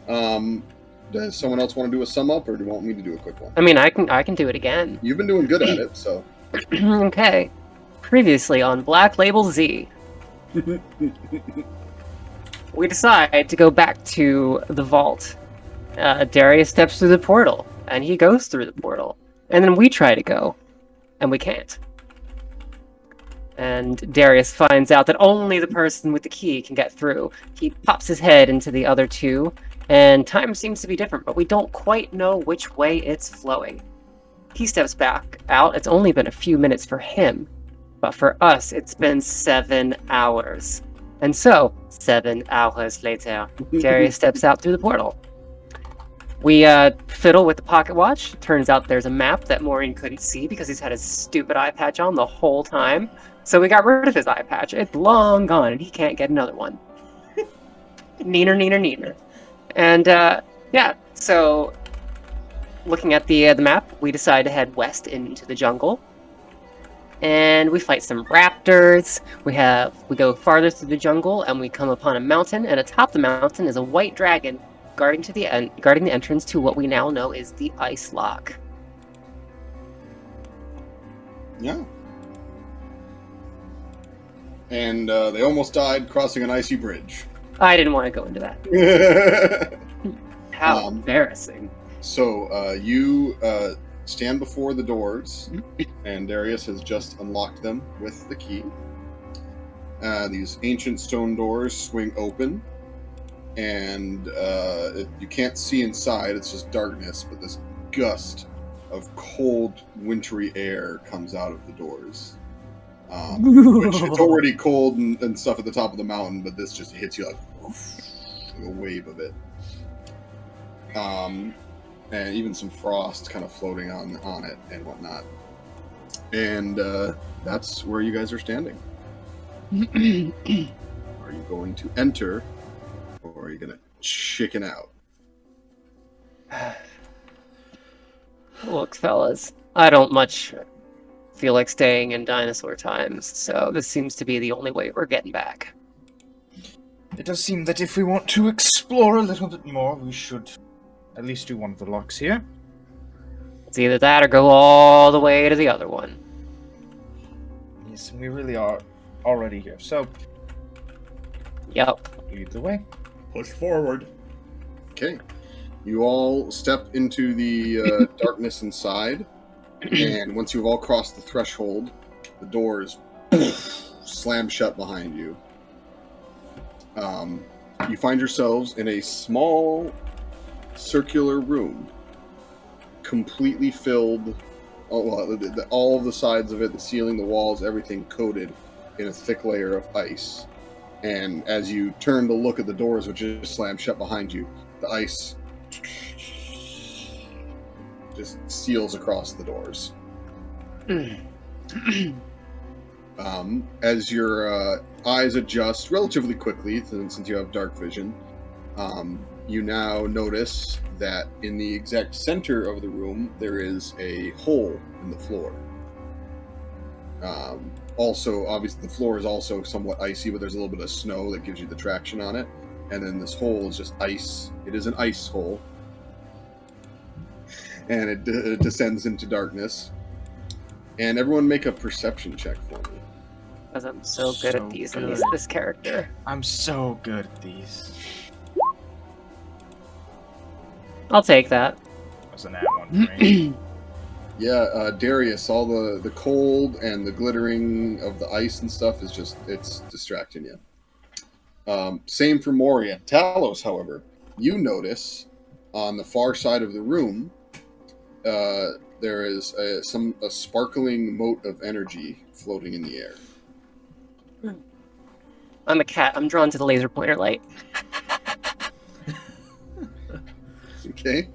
Does someone else want to do a sum up, or do you want me to do a quick one? I mean, I can do it again. You've been doing good at it, so. Okay. Previously on Black Label Z, we decide to go back to the vault. Darius steps through the portal, and he goes through the portal. And then we try to go, and we can't. And Darius finds out that only the person with the key can get through. He pops his head into the other two, and time seems to be different, but we don't quite know which way it's flowing. He steps back out. It's only been a few minutes for him, but for us, it's been 7 hours. And so, 7 hours later, Darius steps out through the portal. We fiddle with the pocket watch. Turns out there's a map that Morian couldn't see because he's had his stupid eye patch on the whole time. So we got rid of his eye patch. It's long gone, and he can't get another one. Neener. And, yeah, so looking at the map, we decide to head west into the jungle. And we fight some raptors. We go farther through the jungle, and we come upon a mountain, and atop the mountain is a white dragon guarding the entrance to what we now know is the Ice Lock. Yeah. And they almost died crossing an icy bridge. I didn't want to go into that. How embarrassing. So you stand before the doors, and Darius has just unlocked them with the key. These ancient stone doors swing open, and you can't see inside, it's just darkness, but this gust of cold, wintry air comes out of the doors. Which it's already cold and stuff at the top of the mountain, but this just hits you like a wave of it. And even some frost kind of floating on it and whatnot. And that's where you guys are standing. Are you going to enter, or are you going to chicken out? Look, fellas, I don't much feel like staying in dinosaur times, so this seems to be the only way we're getting back. It does seem that if we want to explore a little bit more, we should at least do one of the locks here. It's either that or go all the way to the other one. Yes, we really are already here, so... Yep. Lead the way. Push forward. Okay. You all step into the darkness inside, and once you've all crossed the threshold, the doors slam shut behind you. You find yourselves in a small circular room, completely filled, all of the sides of it, the ceiling, the walls, everything coated in a thick layer of ice. And as you turn to look at the doors, which just slammed shut behind you, the ice just seals across the doors. As your eyes adjust relatively quickly, since you have dark vision, you now notice that in the exact center of the room, there is a hole in the floor. Also, obviously, the floor is also somewhat icy, but there's a little bit of snow that gives you the traction on it. And then this hole is just ice. It is an ice hole. And it descends into darkness. And everyone make a perception check for me. Because I'm so good at these in this character. I'm so good at these. I'll take that. That was an nat one for me. Yeah, Darius, all the cold and the glittering of the ice and stuff is just, it's distracting you. Same for Morian. Talos, however, you notice on the far side of the room, there is a sparkling mote of energy floating in the air. I'm a cat. I'm drawn to the laser pointer light. Okay.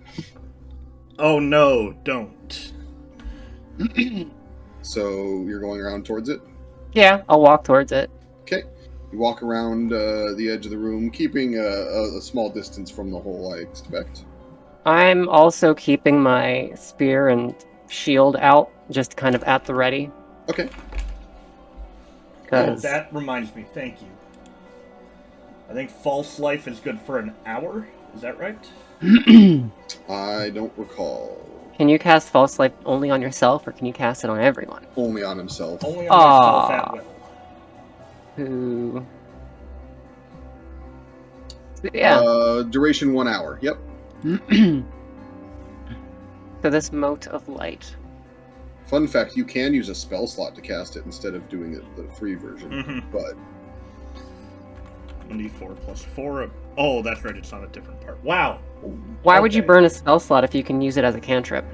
Oh no, don't. So you're going around towards it? Yeah, I'll walk towards it. Okay. You walk around the edge of the room, keeping a small distance from the hole, I expect. I'm also keeping my spear and shield out, just kind of at the ready. Okay. Oh, that reminds me, thank you. I think false life is good for an hour, Is that right? I don't recall. Can you cast False Light only on yourself, or can you cast it on everyone? Only on himself. Only on myself at will. Who? Yeah. Duration 1 hour. Yep. So this mote of light. Fun fact, you can use a spell slot to cast it instead of doing it the free version. Mm-hmm. But 1d4 plus 4. Oh, that's right. It's on a different part. Wow. Why would you Okay. burn a spell slot if you can use it as a cantrip?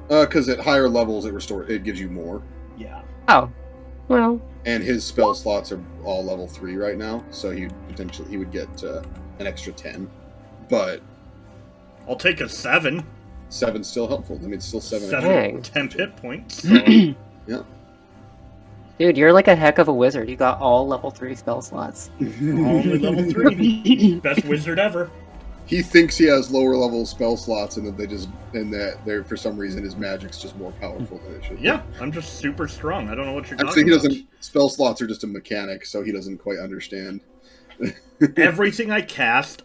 because at higher levels it gives you more. Yeah. Oh, well. And his spell slots are all level 3 right now, so he would get an extra 10. But I'll take a 7. 7's still helpful. I mean, it's still 7. Dang. 10 hit points. So. Yeah. Dude, you're like a heck of a wizard. You got all level 3 spell slots. Only level 3. Best wizard ever. He thinks he has lower level spell slots, and that they're for some reason his magic's just more powerful than it should be. Yeah, I'm just super strong. I don't know what you're Actually, talking he about. doesn't. Spell slots are just a mechanic, so he doesn't quite understand. Everything I cast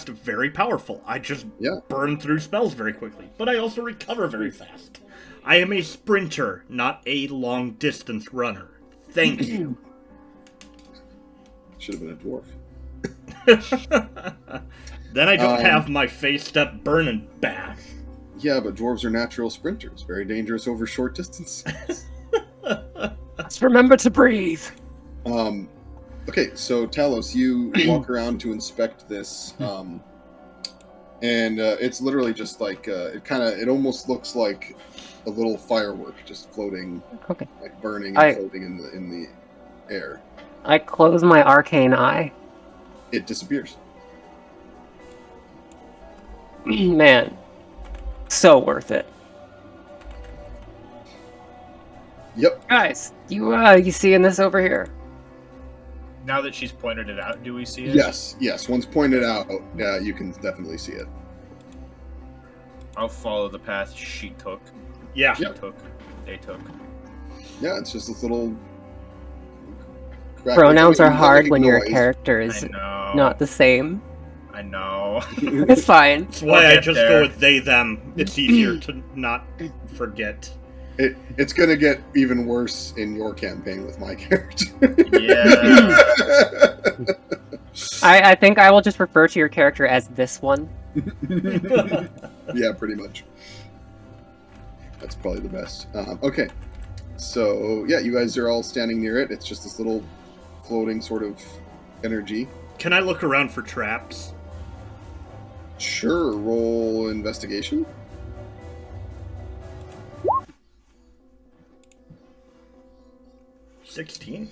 very powerful. I just Yeah. burn through spells very quickly, but I also recover very fast. I am a sprinter, not a long distance runner. Thank you. Should have been a dwarf. Then I don't have my face step burning back. Yeah, but dwarves are natural sprinters. Very dangerous over short distance. Just remember to breathe. Okay, so Talos, you walk around to inspect this, and it's literally just like it almost looks like a little firework just floating, Okay. like burning and floating in the air. I close my arcane eye. It disappears. Man, so worth it. Yep. Guys, you seeing this over here? Now that she's pointed it out, do we see it? Yes. Once pointed out, you can definitely see it. I'll follow the path she took. Yeah. She took. They took. Yeah, it's just this little. Pronouns are hard making when your noise. character is I know. not the same. I know. It's fine. That's why I'll I get just there. go with they, them. It's easier to not forget. It's gonna get even worse in your campaign with my character. Yeah. I think I will just refer to your character as this one. Yeah, pretty much. That's probably the best. Okay, so yeah, you guys are all standing near it. It's just this little floating sort of energy. Can I look around for traps? Sure, roll investigation. $16.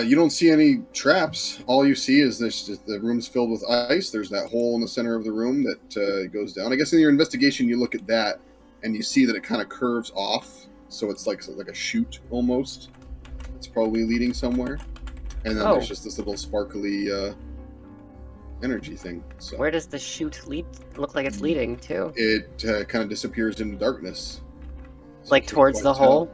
You don't see any traps. All you see is the room's filled with ice. There's that hole in the center of the room that goes down. I guess in your investigation, you look at that and you see that it kind of curves off, so it's like a chute almost. It's probably leading somewhere. And then there's just this little sparkly energy thing. So Where does the chute lead? Look like it's leading to? it kind of disappears into darkness. So Like you can't towards quite the tell. hole?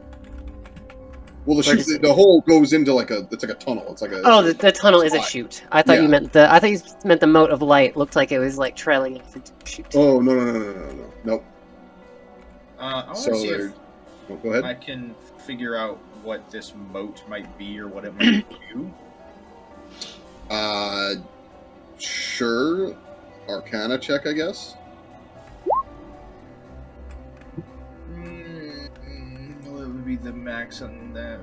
Well, Where does the hole goes into it's like a tunnel. It's like a Oh, the tunnel is a spot. chute. I thought you meant the mote of light looked like it was like trailing off into the chute. Oh no, nope. I want So to see there. if Oh, go ahead. I can figure out what this moat might be or what it might do. Sure. Arcana check, I guess. What would be the max on that?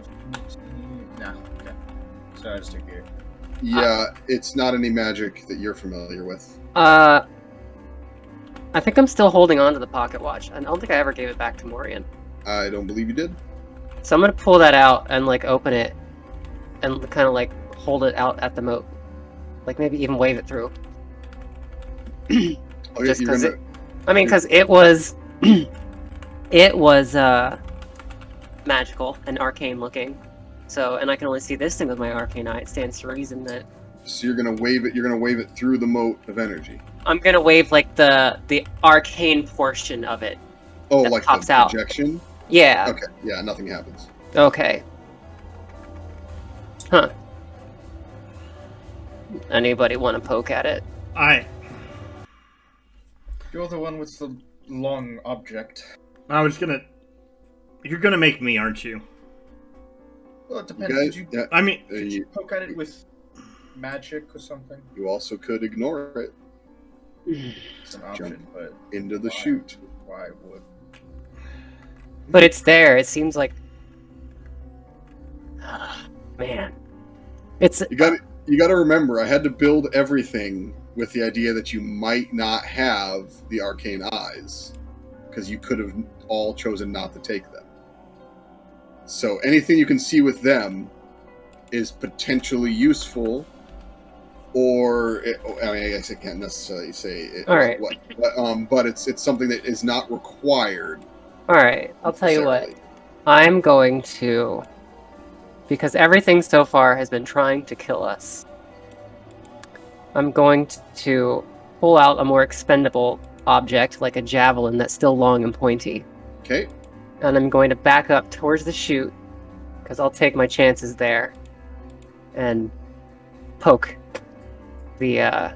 Nah, okay. So I just take it. Yeah, it's not any magic that you're familiar with. I think I'm still holding on to the pocket watch. I don't think I ever gave it back to Morian. I don't believe you did. So I'm gonna pull that out and like open it and kind of like hold it out at the moat. Like maybe even wave it through. Oh, yeah, Just you're because gonna. because it was it was magical and arcane looking. So, and I can only see this thing with my arcane eye. It stands to reason that So you're gonna wave it. You're gonna wave it through the moat of energy. I'm gonna wave like the arcane portion of it. Oh, That like pops the out. projection. Yeah. Okay. Yeah, nothing happens. Okay. Huh. Anybody want to poke at it? I You're the one with the long object. You're gonna make me, aren't you? Well, it depends. guys- Did yeah, you poke at it with magic or something? you also could ignore it It's an option, but into the Why? chute. why would? But it's there. It seems like. Man. It's. You got to remember, I had to build everything with the idea that you might not have the arcane eyes, because you could have all chosen not to take them. So anything you can see with them is potentially useful, or I guess I can't necessarily say it, All right. but it's something that is not required. Alright, I'll tell you what. necessarily. I'm going to. Because everything so far has been trying to kill us. I'm going to pull out a more expendable object, like a javelin that's still long and pointy. Okay. And I'm going to back up towards the chute, because I'll take my chances there. And poke the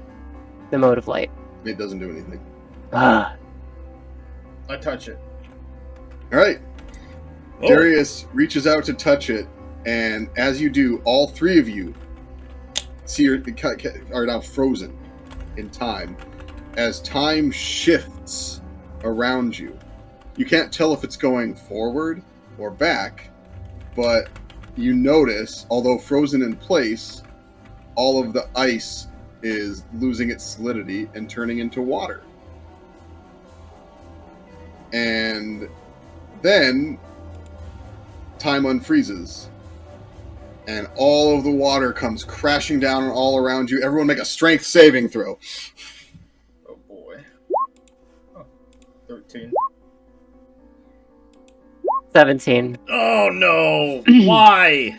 mode of light. It doesn't do anything. Ah. I touch it. All right. Oh. Darius reaches out to touch it, and as you do, all three of you are now frozen in time. As time shifts around you, you can't tell if it's going forward or back, but you notice, although frozen in place, all of the ice is losing its solidity and turning into water. And then time unfreezes, and all of the water comes crashing down all around you. Everyone make a strength saving throw. Oh boy. Oh, 13. 17. Oh no! Why?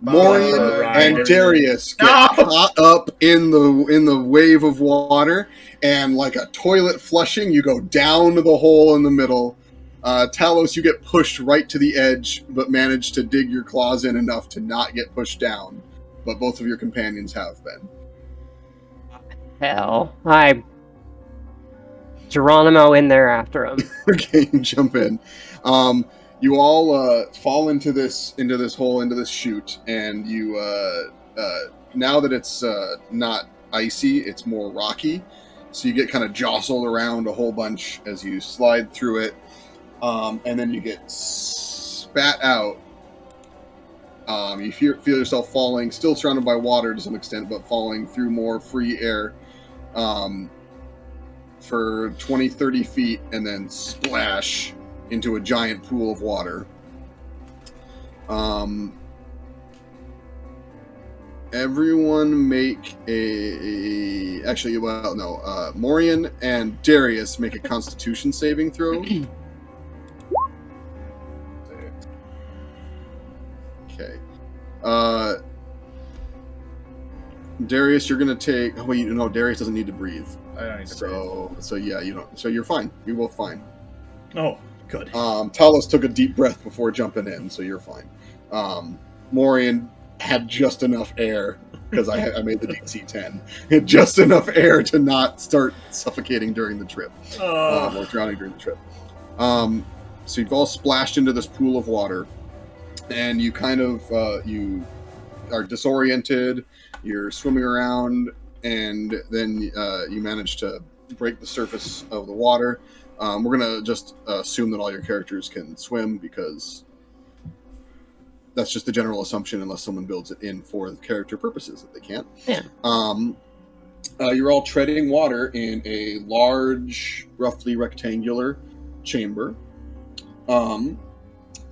Morian Right. and Darius get caught up in the wave of water, and like a toilet flushing, you go down to the hole in the middle. Talos, you get pushed right to the edge, but manage to dig your claws in enough to not get pushed down. But both of your companions have been. Hell. I Geronimo in there after him. Okay, you jump in. You all fall into this hole, into this chute, and you now that it's not icy, it's more rocky. So you get kind of jostled around a whole bunch as you slide through it, and then you get spat out. You feel yourself falling, still surrounded by water to some extent, but falling through more free air for 20, 30 feet, and then splash into a giant pool of water. Everyone make Morian and Darius make a Constitution saving throw. Okay. Darius, you're gonna take. Oh, wait, no, Darius doesn't need to breathe. I don't need to breathe. So yeah, you don't. So you're fine. You're both fine. Oh, good. Talos took a deep breath before jumping in, so you're fine. Morian had just enough air, because I made the DC 10. Had just enough air to not start suffocating during the trip. Or drowning during the trip. So you've all splashed into this pool of water, and you kind of, you are disoriented, you're swimming around, and then you manage to break the surface of the water. We're going to just assume that all your characters can swim, because that's just the general assumption, unless someone builds it in for the character purposes that they can't. Yeah. You're all treading water in a large, roughly rectangular chamber.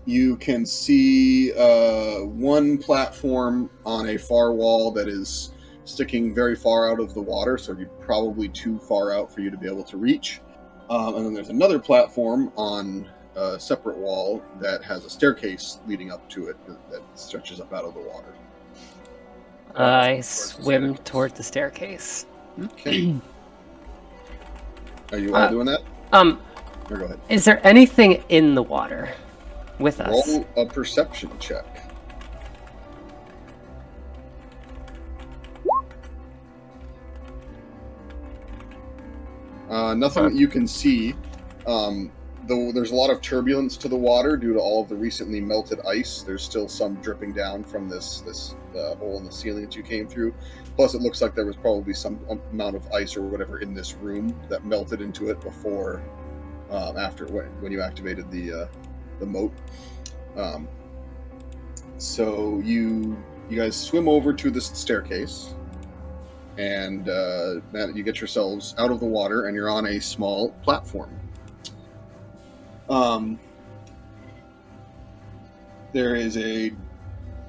You can see one platform on a far wall that is sticking very far out of the water, so you're probably too far out for you to be able to reach. And then there's another platform on a separate wall that has a staircase leading up to it that stretches up out of the water. I swim toward the staircase. Okay. Are you all doing that? Or go ahead. Is there anything in the water with us? Roll a perception check. Nothing that you can see. Though there's a lot of turbulence to the water due to all of the recently melted ice. There's still some dripping down from this hole in the ceiling that you came through. Plus, it looks like there was probably some amount of ice or whatever in this room that melted into it before, after when you activated the moat. So you guys swim over to this staircase, and you get yourselves out of the water, and you're on a small platform. There is a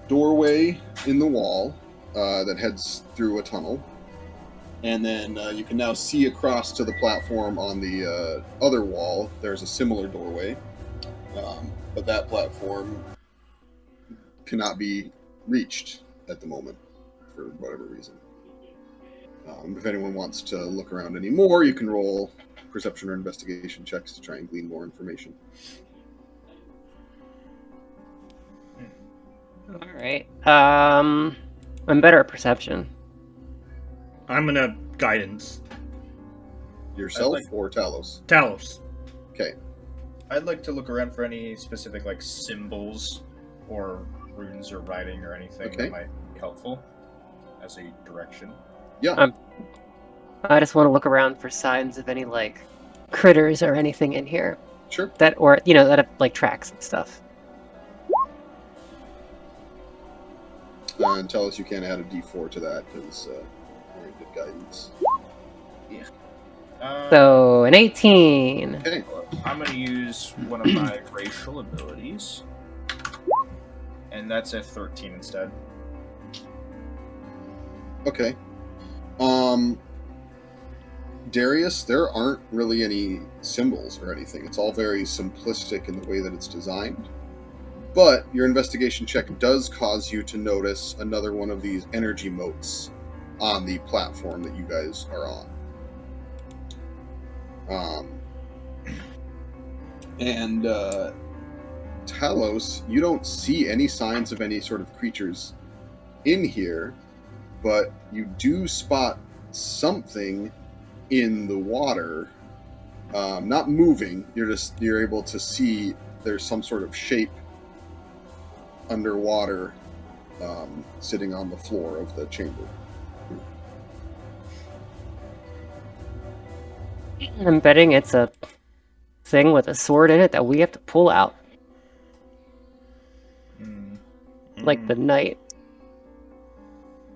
doorway in the wall that heads through a tunnel, and then you can now see across to the platform on the other wall. There's a similar doorway, but that platform cannot be reached at the moment for whatever reason. If anyone wants to look around any more, you can roll perception or investigation checks to try and glean more information. All right. I'm better at perception. I'm gonna guidance. Yourself or Talos? Talos. Okay. I'd like to look around for any specific like symbols or runes or writing or anything Okay. that might be helpful as a direction. Yeah. I just want to look around for signs of any like critters or anything in here Sure. that have like tracks and stuff. And Talos, you can add a D4 to that because very good guidance. So an 18. Okay. I'm going to use one of my racial abilities, and that's a 13 instead. Okay. Darius, there aren't really any symbols or anything. It's all very simplistic in the way that it's designed. But your investigation check does cause you to notice another one of these energy motes on the platform that you guys are on. Talos, you don't see any signs of any sort of creatures in here, but you do spot something in the water, not moving. You're able to see there's some sort of shape underwater, sitting on the floor of the chamber. I'm betting it's a thing with a sword in it that we have to pull out. Like the knight.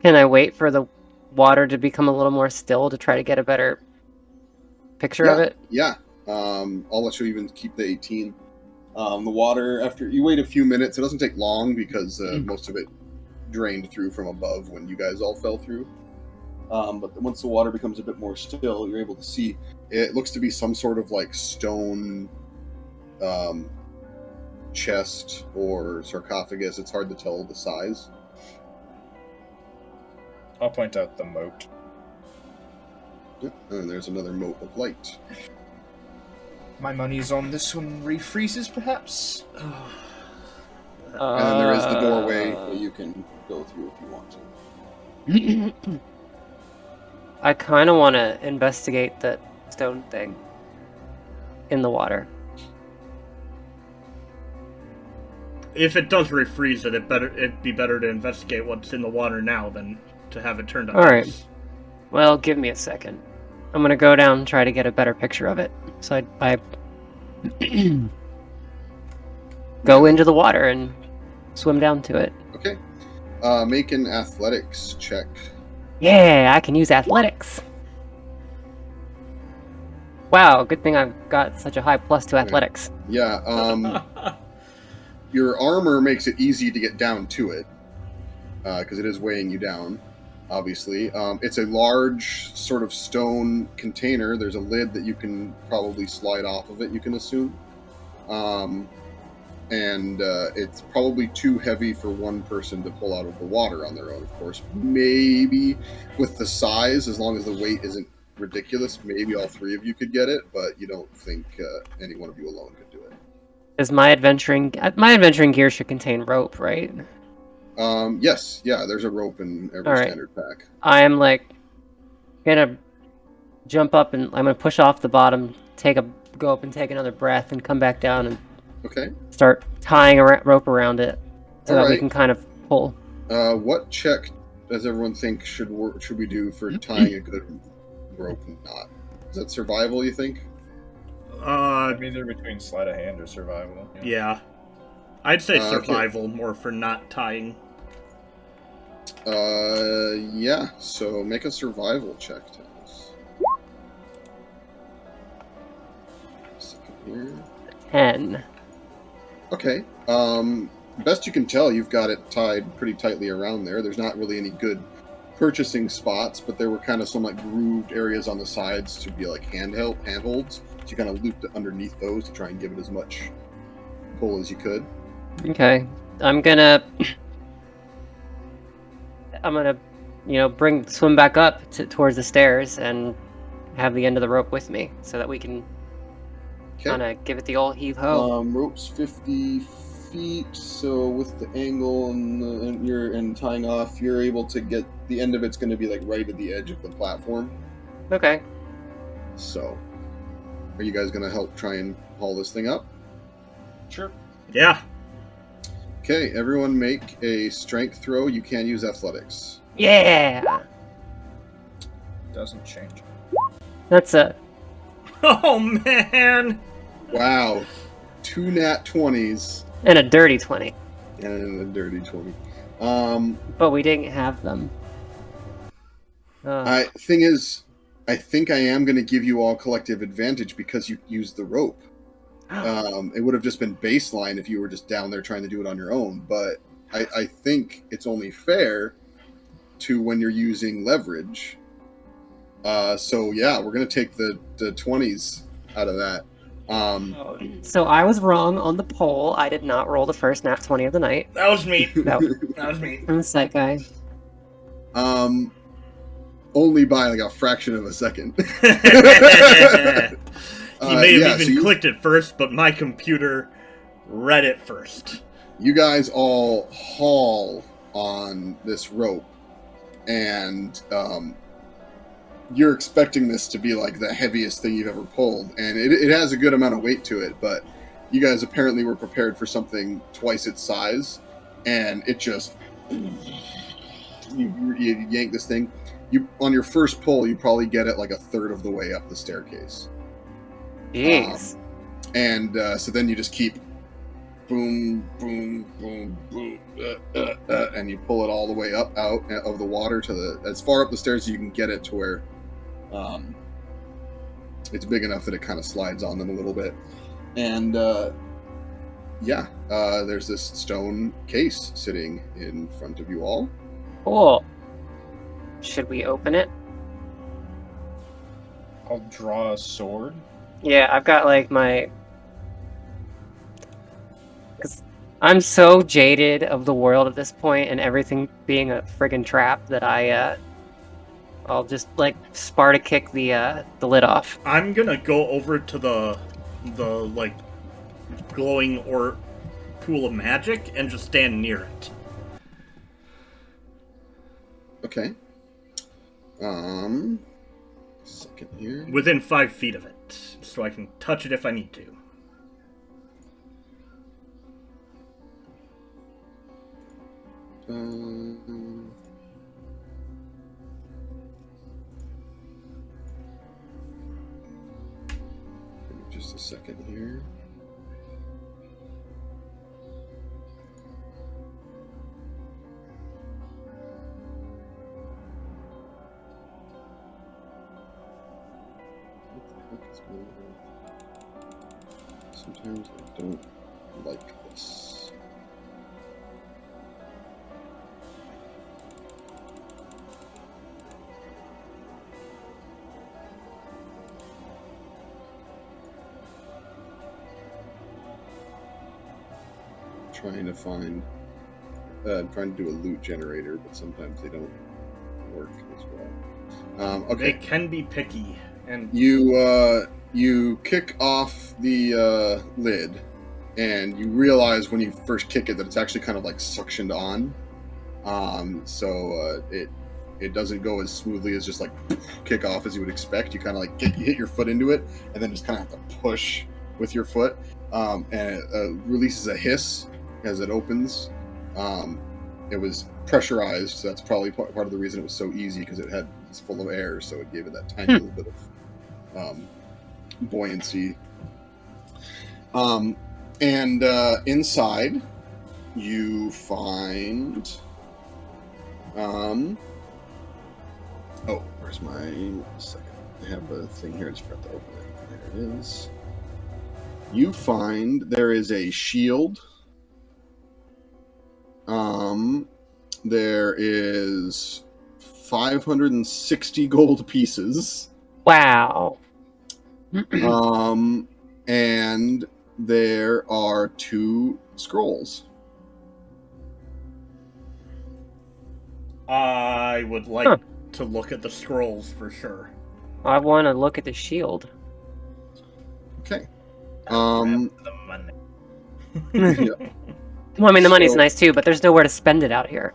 Can I wait for the water to become a little more still to try to get a better picture of it? Yeah. I'll let you even keep the 18. The water, after you wait a few minutes, it doesn't take long because most of it drained through from above when you guys all fell through. But once the water becomes a bit more still, you're able to see it looks to be some sort of like stone chest or sarcophagus. It's hard to tell the size. I'll point out the moat. Yep. And there's another mote of light. My money's on this one refreezes, perhaps? And then there is the doorway that you can go through if you want to. I kind of want to investigate the stone thing in the water. If it does refreeze it, it'd be better to investigate what's in the water now than to have it turned to All right. ice. Well, give me a second. I'm gonna go down and try to get a better picture of it. So I go into the water and swim down to it. Okay. Make an athletics check. Yeah, I can use athletics. Wow, good thing I've got such a high plus to athletics. Yeah. Your armor makes it easy to get down to it because it is weighing you down. Obviously, it's a large sort of stone container. There's a lid that you can probably slide off of it, you can assume. And it's probably too heavy for one person to pull out of the water on their own, of course. Maybe with the size, as long as the weight isn't ridiculous, maybe all three of you could get it, but you don't think any one of you alone could do it. Is my adventuring gear should contain rope, right? Yes, yeah, there's a rope in every All right. standard pack. I am like gonna jump up and I'm gonna push off the bottom, go up and take another breath, and come back down and Okay. start tying a rope around it so that we Alright. can kind of pull. What check does everyone think should we do for tying a good rope knot? Is that survival, you think? I'm either between sleight of hand or survival. Yeah. I'd say Okay. survival more for not tying. Yeah. So make a survival check, Talos. Second here. 10. Okay. Best you can tell, you've got it tied pretty tightly around there. There's not really any good purchasing spots, but there were kind of some like grooved areas on the sides to be like handholds. So you kind of looped it underneath those to try and give it as much pull as you could. Okay. I'm gonna, swim back up towards the stairs and have the end of the rope with me so that we can kind of give it the old heave ho. Rope's 50 feet, so with the angle and tying off, you're able to get the end of it's going to be like right at the edge of the platform. Okay. So, are you guys going to help try and haul this thing up? Sure. Yeah. Okay, everyone make a strength throw. You can use athletics. Yeah. Doesn't change. That's a Oh, man! Wow, 2 nat 20s and a dirty 20, and a dirty 20. but we didn't have them. Thing is, I think I am going to give you all collective advantage because you used the rope. It would have just been baseline if you were just down there trying to do it on your own, but I think it's only fair to when you're using leverage. So yeah, we're going to take the 20s out of that. So I was wrong on the poll. I did not roll the first nat 20 of the night. That was me. No, That was me. I'm the PsychGuy. Only by like a fraction of a second. He may have even clicked it first, but my computer read it first. You guys all haul on this rope, and you're expecting this to be like the heaviest thing you've ever pulled, and it has a good amount of weight to it, but you guys apparently were prepared for something twice its size, and it just you yank this thing. You on your first pull, you probably get it like a third of the way up the staircase. Jeez. So then you just keep boom, boom, boom, boom, and you pull it all the way up out of the water to as far up the stairs as you can get it to where it's big enough that it kind of slides on them a little bit. And there's this stone case sitting in front of you all. Cool. Should we open it? I'll draw a sword. Yeah, I've got like my... Because I'm so jaded of the world at this point and everything being a friggin' trap that I'll just like Sparta kick the lid off. I'm gonna go over to the like glowing or pool of magic and just stand near it. Okay. Second here. Within 5 feet of it, so I can touch it if I need to. Just a second here. What the heck is going on? Sometimes I don't like this. Trying to do a loot generator, but sometimes they don't work as well. Okay. They can be picky, and You kick off the lid, and you realize when you first kick it that it's actually kind of like suctioned on. So it it doesn't go as smoothly as just like kick off as you would expect. You kind of like hit your foot into it, and then just kind of have to push with your foot, and it releases a hiss as it opens. It was pressurized, so that's probably part of the reason it was so easy, because it's full of air, so it gave it that tiny little bit of buoyancy. And inside, you find. Oh, where's my second? I have a thing here. I just forgot to open it. There it is. You find there is a shield. There is 560 gold pieces. Wow. And there are 2 scrolls. I would like to look at the scrolls for sure. I want to look at the shield. Okay. The money. Yeah. Well, I mean, the money's So- nice too, but there's nowhere to spend it out here.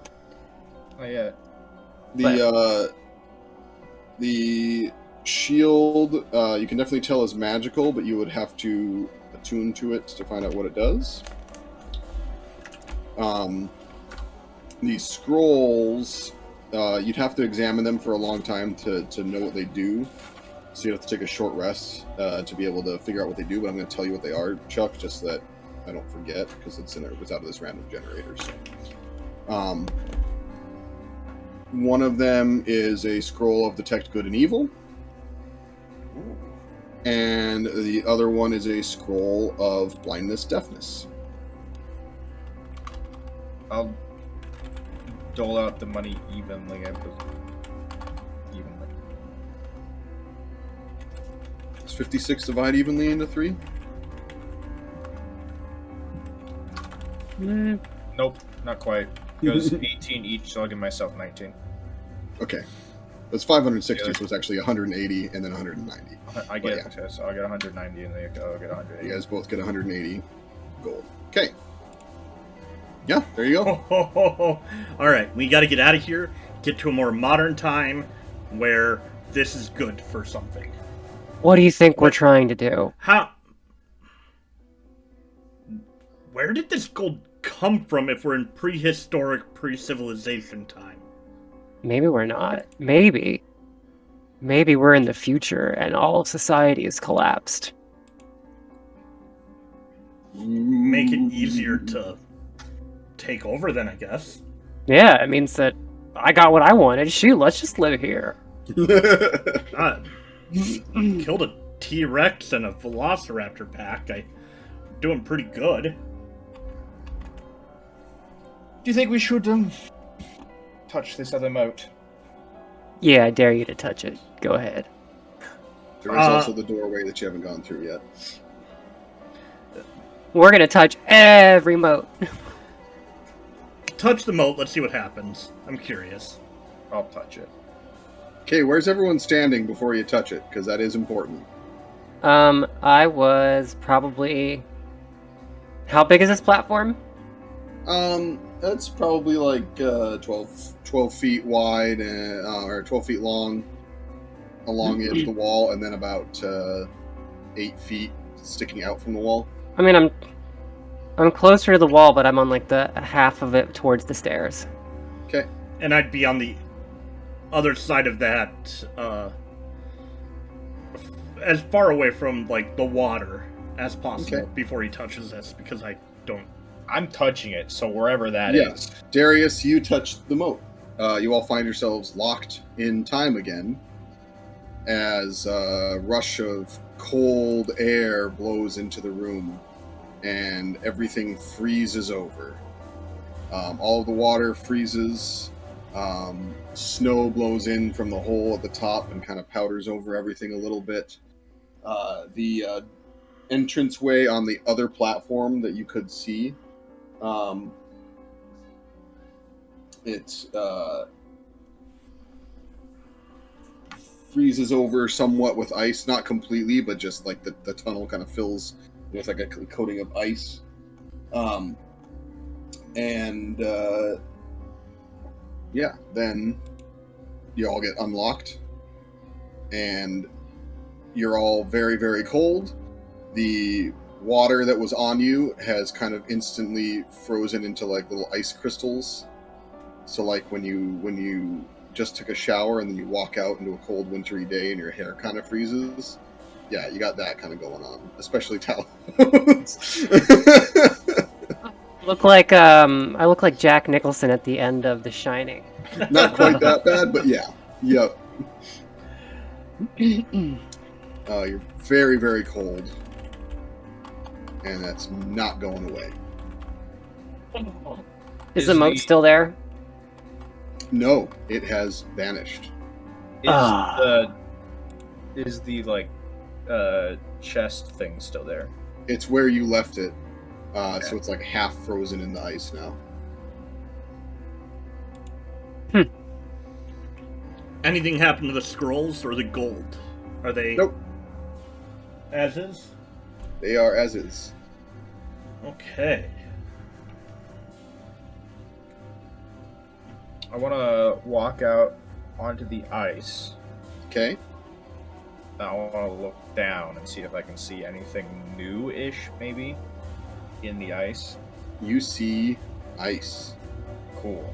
Oh yeah. The shield, you can definitely tell is magical, but you would have to attune to it to find out what it does. These scrolls, you'd have to examine them for a long time to know what they do. So you have to take a short rest to be able to figure out what they do. But I'm going to tell you what they are, Chuck, just so that I don't forget, because it's out of this random generator. So, one of them is a scroll of detect good and evil, and the other one is a scroll of blindness, deafness. I'll dole out the money evenly. Evenly. Does 56 divide evenly into 3? Nope, not quite. It goes 18 each, so I'll give myself 19. Okay. That's 560, so it's actually 180 and then 190. I get so I'll get 190 and then I'll get 180. You guys both get 180 gold. Okay. Yeah, there you go. All right, we got to get out of here, get to a more modern time where this is good for something. What do you think we're trying to do? Where did this gold come from if we're in prehistoric, pre-civilization time? Maybe we're not. Maybe. Maybe we're in the future and all of society is collapsed. Make it easier to take over then, I guess. Yeah, it means that I got what I wanted. Shoot, let's just live here. Killed a T-Rex and a Velociraptor pack. I'm doing pretty good. Do you think we should touch this other moat? Yeah, I dare you to touch it. Go ahead. There is also the doorway that you haven't gone through yet. We're gonna touch every moat. Touch the moat, let's see what happens. I'm curious. I'll touch it. Okay, where's everyone standing before you touch it? Because that is important. I was probably... How big is this platform? That's probably like 12 feet wide or 12 feet long along the edge of the wall, and then about 8 feet sticking out from the wall. I mean, I'm closer to the wall, but I'm on like the half of it towards the stairs. Okay. And I'd be on the other side of that, as far away from like the water as possible before he touches this, because I don't. I'm touching it, so wherever that is. Yes. Darius, you touched the moat. You all find yourselves locked in time again as a rush of cold air blows into the room and everything freezes over. All of the water freezes. Snow blows in from the hole at the top and kind of powders over everything a little bit. The entranceway on the other platform that you could see, it freezes over somewhat with ice, not completely, but just like the tunnel kind of fills with like a coating of ice. Then you all get unlocked, and you're all very, very cold. The water that was on you has kind of instantly frozen into like little ice crystals. So like when you just took a shower and then you walk out into a cold wintry day and your hair kind of freezes. Yeah, you got that kind of going on, especially Talos. I look like Jack Nicholson at the end of The Shining. Not quite that bad, but yeah. Yep. You're very, very cold. And that's not going away. Is the moat still there? No, it has vanished. Is the like chest thing still there? It's where you left it. So it's like half frozen in the ice now. Anything happened to the scrolls or the gold? Are they... Nope. As is? They are as is. Okay. I want to walk out onto the ice. Okay. I want to look down and see if I can see anything new-ish, maybe, in the ice. You see ice. Cool.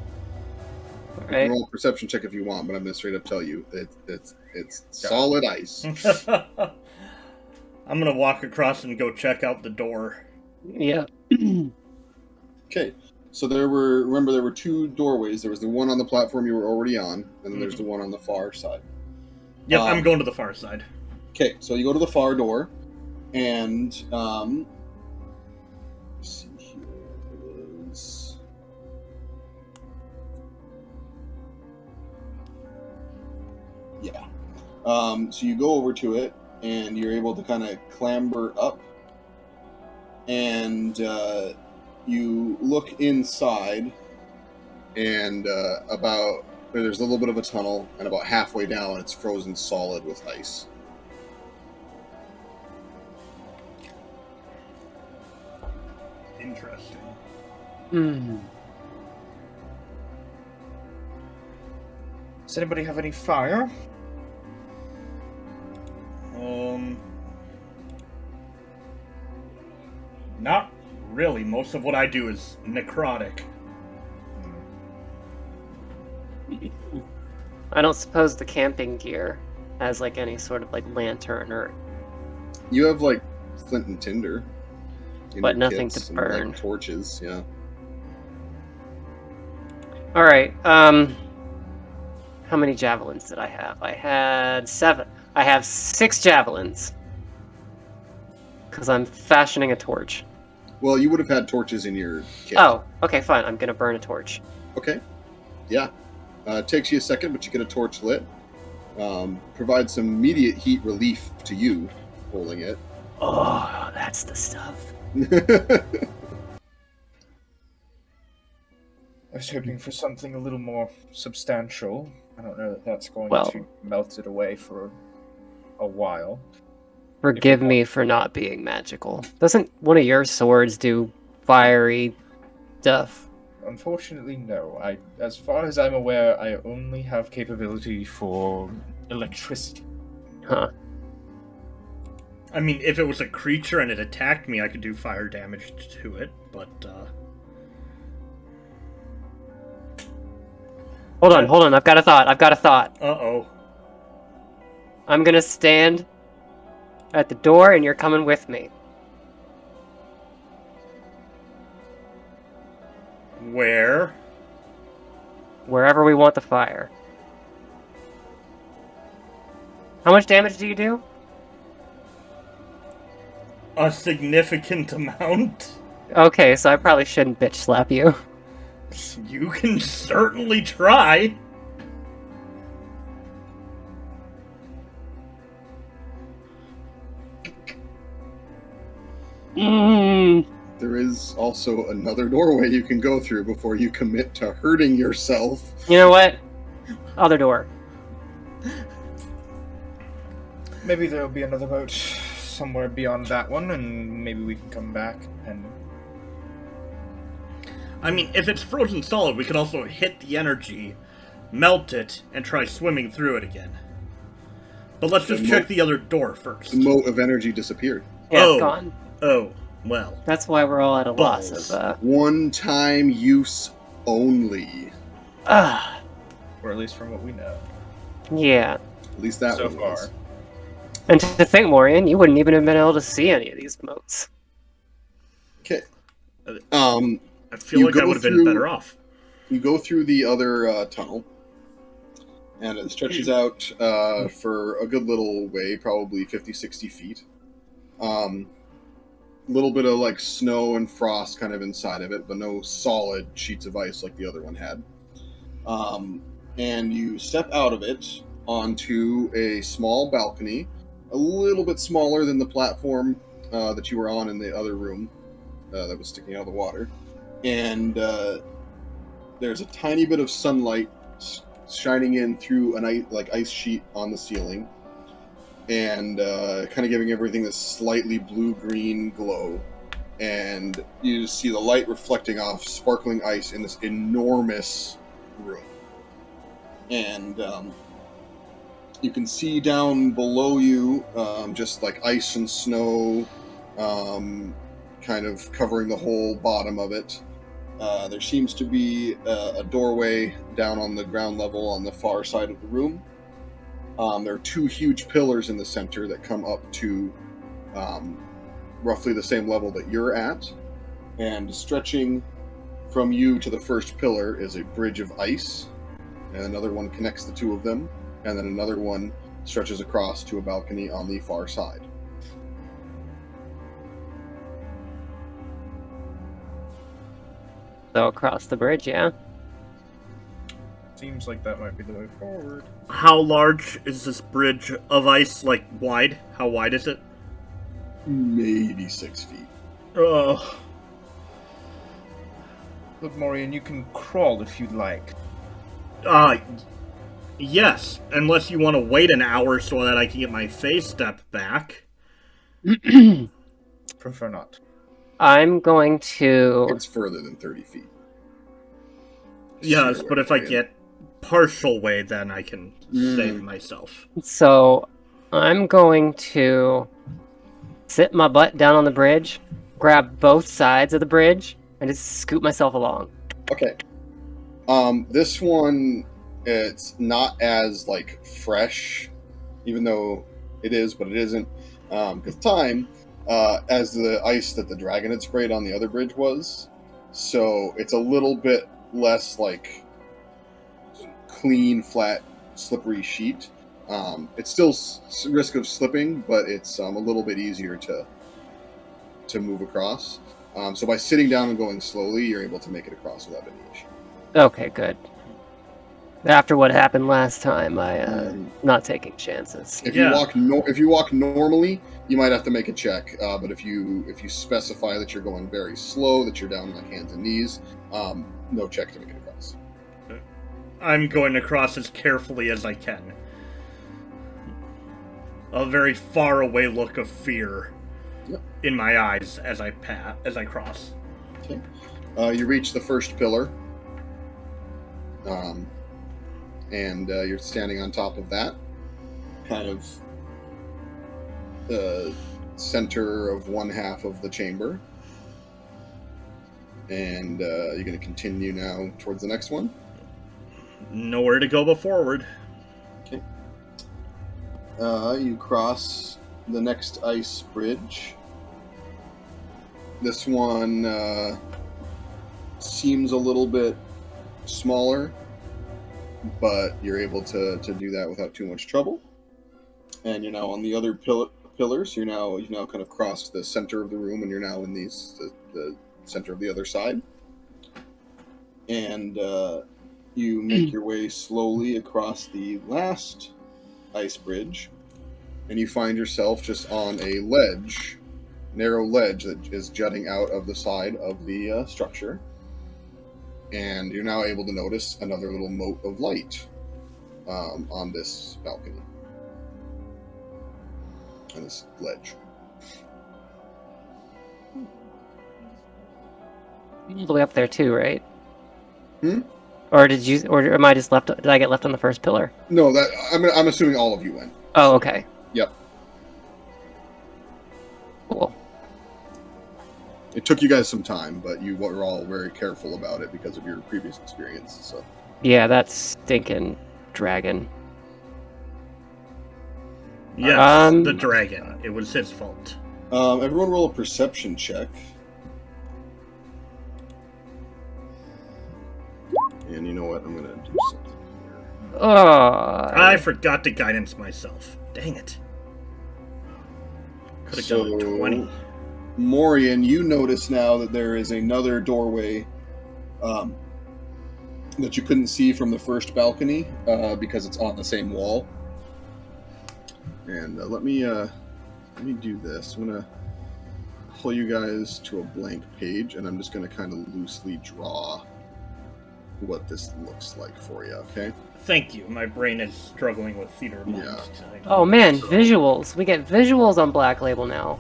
You can roll a perception check if you want, but I'm going to straight up tell you it's solid ice. I'm going to walk across and go check out the door. Yeah. Okay. So there were two doorways. There was the one on the platform you were already on, and then there's the one on the far side. Yep, I'm going to the far side. Okay, so you go to the far door, and let's see here. It is... Yeah. So you go over to it, and you're able to kind of clamber up, and you look inside, and there's a little bit of a tunnel, and about halfway down, it's frozen solid with ice. Interesting. Does anybody have any fire? Not really. Most of what I do is necrotic. I don't suppose the camping gear has like any sort of like lantern or... You have like flint and tinder. But nothing to burn. And, like, torches, yeah. Alright, how many javelins did I have? I had 7. I have 6 javelins. Because I'm fashioning a torch. Well, you would have had torches in your kit. Oh, okay, fine. I'm gonna burn a torch. Okay. Yeah. It takes you a second, but you get a torch lit. Provides some immediate heat relief to you holding it. Oh, that's the stuff. I was hoping for something a little more substantial. I don't know that that's going to melt it away for a while. Forgive me for not being magical. Doesn't one of your swords do fiery stuff? Unfortunately, no. As far as I'm aware, I only have capability for electricity. Huh. I mean, if it was a creature and it attacked me, I could do fire damage to it, but, Hold on, I've got a thought. Uh-oh. I'm gonna stand at the door and you're coming with me. Where? Wherever we want the fire. How much damage do you do? A significant amount. Okay, so I probably shouldn't bitch slap you. You can certainly try. There is also another doorway you can go through before you commit to hurting yourself. You know what? Other door. Maybe there'll be another boat somewhere beyond that one, and maybe we can come back and... I mean, if it's frozen solid, we could also hit the energy melt it, and try swimming through it again. But let's just check the other door first. The moat of energy disappeared. Yeah, it's gone. Oh, well. That's why we're all at a Balls. loss of, One-time use only. Or at least from what we know. Yeah. At least that So one far. was. And to think, Morian, you wouldn't even have been able to see any of these moats. Okay. I feel You like I go would have been through- better off. You go through the other tunnel, and it stretches out for a good little way, probably 50, 60 feet. A little bit of like snow and frost kind of inside of it, but no solid sheets of ice like the other one had. And you step out of it onto a small balcony, a little bit smaller than the platform that you were on in the other room that was sticking out of the water. And there's a tiny bit of sunlight shining in through an ice sheet on the ceiling, and kind of giving everything this slightly blue-green glow. And you just see the light reflecting off sparkling ice in this enormous room. And you can see down below you just like ice and snow kind of covering the whole bottom of it. There seems to be a doorway down on the ground level on the far side of the room. There are two huge pillars in the center that come up to roughly the same level that you're at. And stretching from you to the first pillar is a bridge of ice. And another one connects the two of them. And then another one stretches across to a balcony on the far side. So across the bridge, yeah. Seems like that might be the way forward. How large is this bridge of ice, like, wide? How wide is it? Maybe 6 feet. Ugh. Look, Morian, you can crawl if you'd like. Yes, unless you want to wait an hour so that I can get my face step back. Prefer not. I'm going to... It's further than 30 feet. Yes, Sure, but if I yeah. get partial way, then I can save myself. So, I'm going to sit my butt down on the bridge, grab both sides of the bridge, and just scoot myself along. Okay. This one, it's not as, like, fresh, even though it is, but it isn't. Because time, as the ice that the dragon had sprayed on the other bridge was. So it's a little bit less, like, clean, flat, slippery sheet. It's still risk of slipping, but it's a little bit easier to move across. So by sitting down and going slowly, you're able to make it across without any issue. Okay, good. After what happened last time, I'm not taking chances. If Yeah. you walk normally, you might have to make a check. But if you specify that you're going very slow, that you're down on hands and knees, no check to make it across. I'm going across as carefully as I can. A very far away look of fear in my eyes as I cross. Okay. You reach the first pillar, and you're standing on top of that, kind of the center of one half of the chamber. And you're going to continue now towards the next one. Nowhere to go but forward. Okay. You cross the next ice bridge. This one seems a little bit smaller, but you're able to do that without too much trouble. And you're now on the other pillars. You've now kind of crossed the center of the room, and you're now in the center of the other side. And you make your way slowly across the last ice bridge, and you find yourself just on a narrow ledge that is jutting out of the side of the structure. And you're now able to notice another little mote of light on this balcony, on this ledge. All the way up there too, right? Or or am I just left? Did I get left on the first pillar? No, that I'm assuming all of you went. Oh, okay. Yep. Cool. It took you guys some time, but you were all very careful about it because of your previous experience. So. Yeah, that stinking dragon. Yes, the dragon. It was his fault. Everyone roll a perception check. And you know what? I'm gonna do something here. I forgot to guidance myself. Dang it. Could have done a 20. Morian, you notice now that there is another doorway that you couldn't see from the first balcony because it's on the same wall. And let me do this. I'm gonna pull you guys to a blank page, and I'm just gonna kind of loosely draw what this looks like for you. Okay? Thank you. My brain is struggling with theater of mind tonight. Oh man, visuals. We get visuals on Black Label now.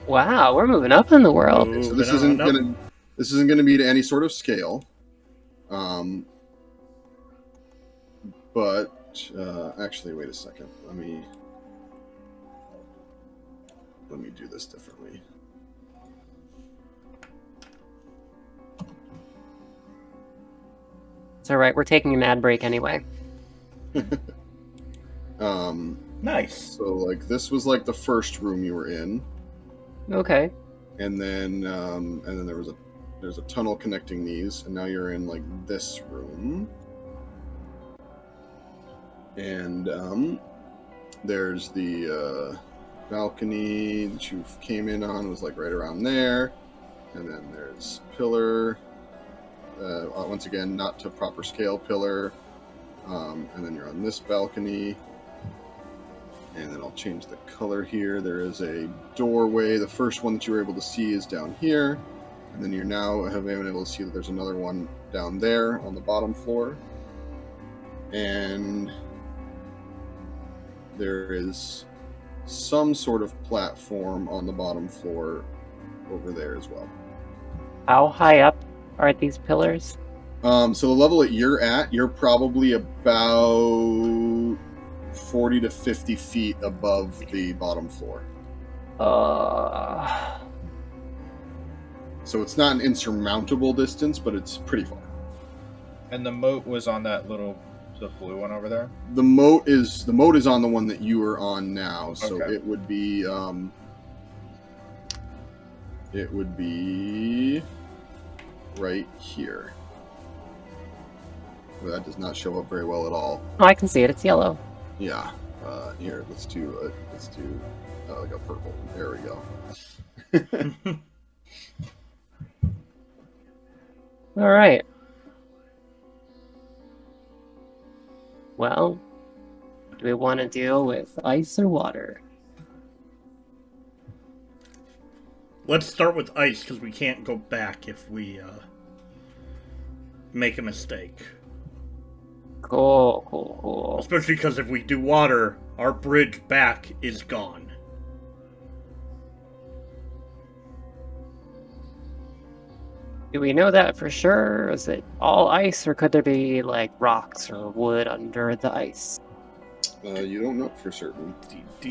Wow, we're moving up in the world. So this isn't gonna be to any sort of scale. But actually, wait a second. Let me do this differently. It's alright, we're taking an ad break anyway. Nice. So like this was like the first room you were in. Okay. And then there's a tunnel connecting these, and now you're in like this room. And there's the balcony that you came in on, was like right around there. And then there's pillar. Once again, not to proper scale pillar. And then you're on this balcony. And then I'll change the color here. There is a doorway. The first one that you were able to see is down here. And then you're now been able to see that there's another one down there on the bottom floor. And there is some sort of platform on the bottom floor over there as well. How high up are these pillars? So the level that you're at, you're probably about 40 to 50 feet above the bottom floor. So it's not an insurmountable distance, but it's pretty far. And the moat was on that the blue one over there? The moat is on the one that you are on now, so Okay. it would be right here. Well, that does not show up very well at all. Oh, I can see it. It's yellow. Yeah. Here, let's do like a purple. There we go. All right. Well, do we want to deal with ice or water? Let's start with ice, because we can't go back if we make a mistake. Cool. Especially because if we do water, our bridge back is gone. Do we know that for sure? Is it all ice, or could there be like rocks or wood under the ice? You don't know for certain. Do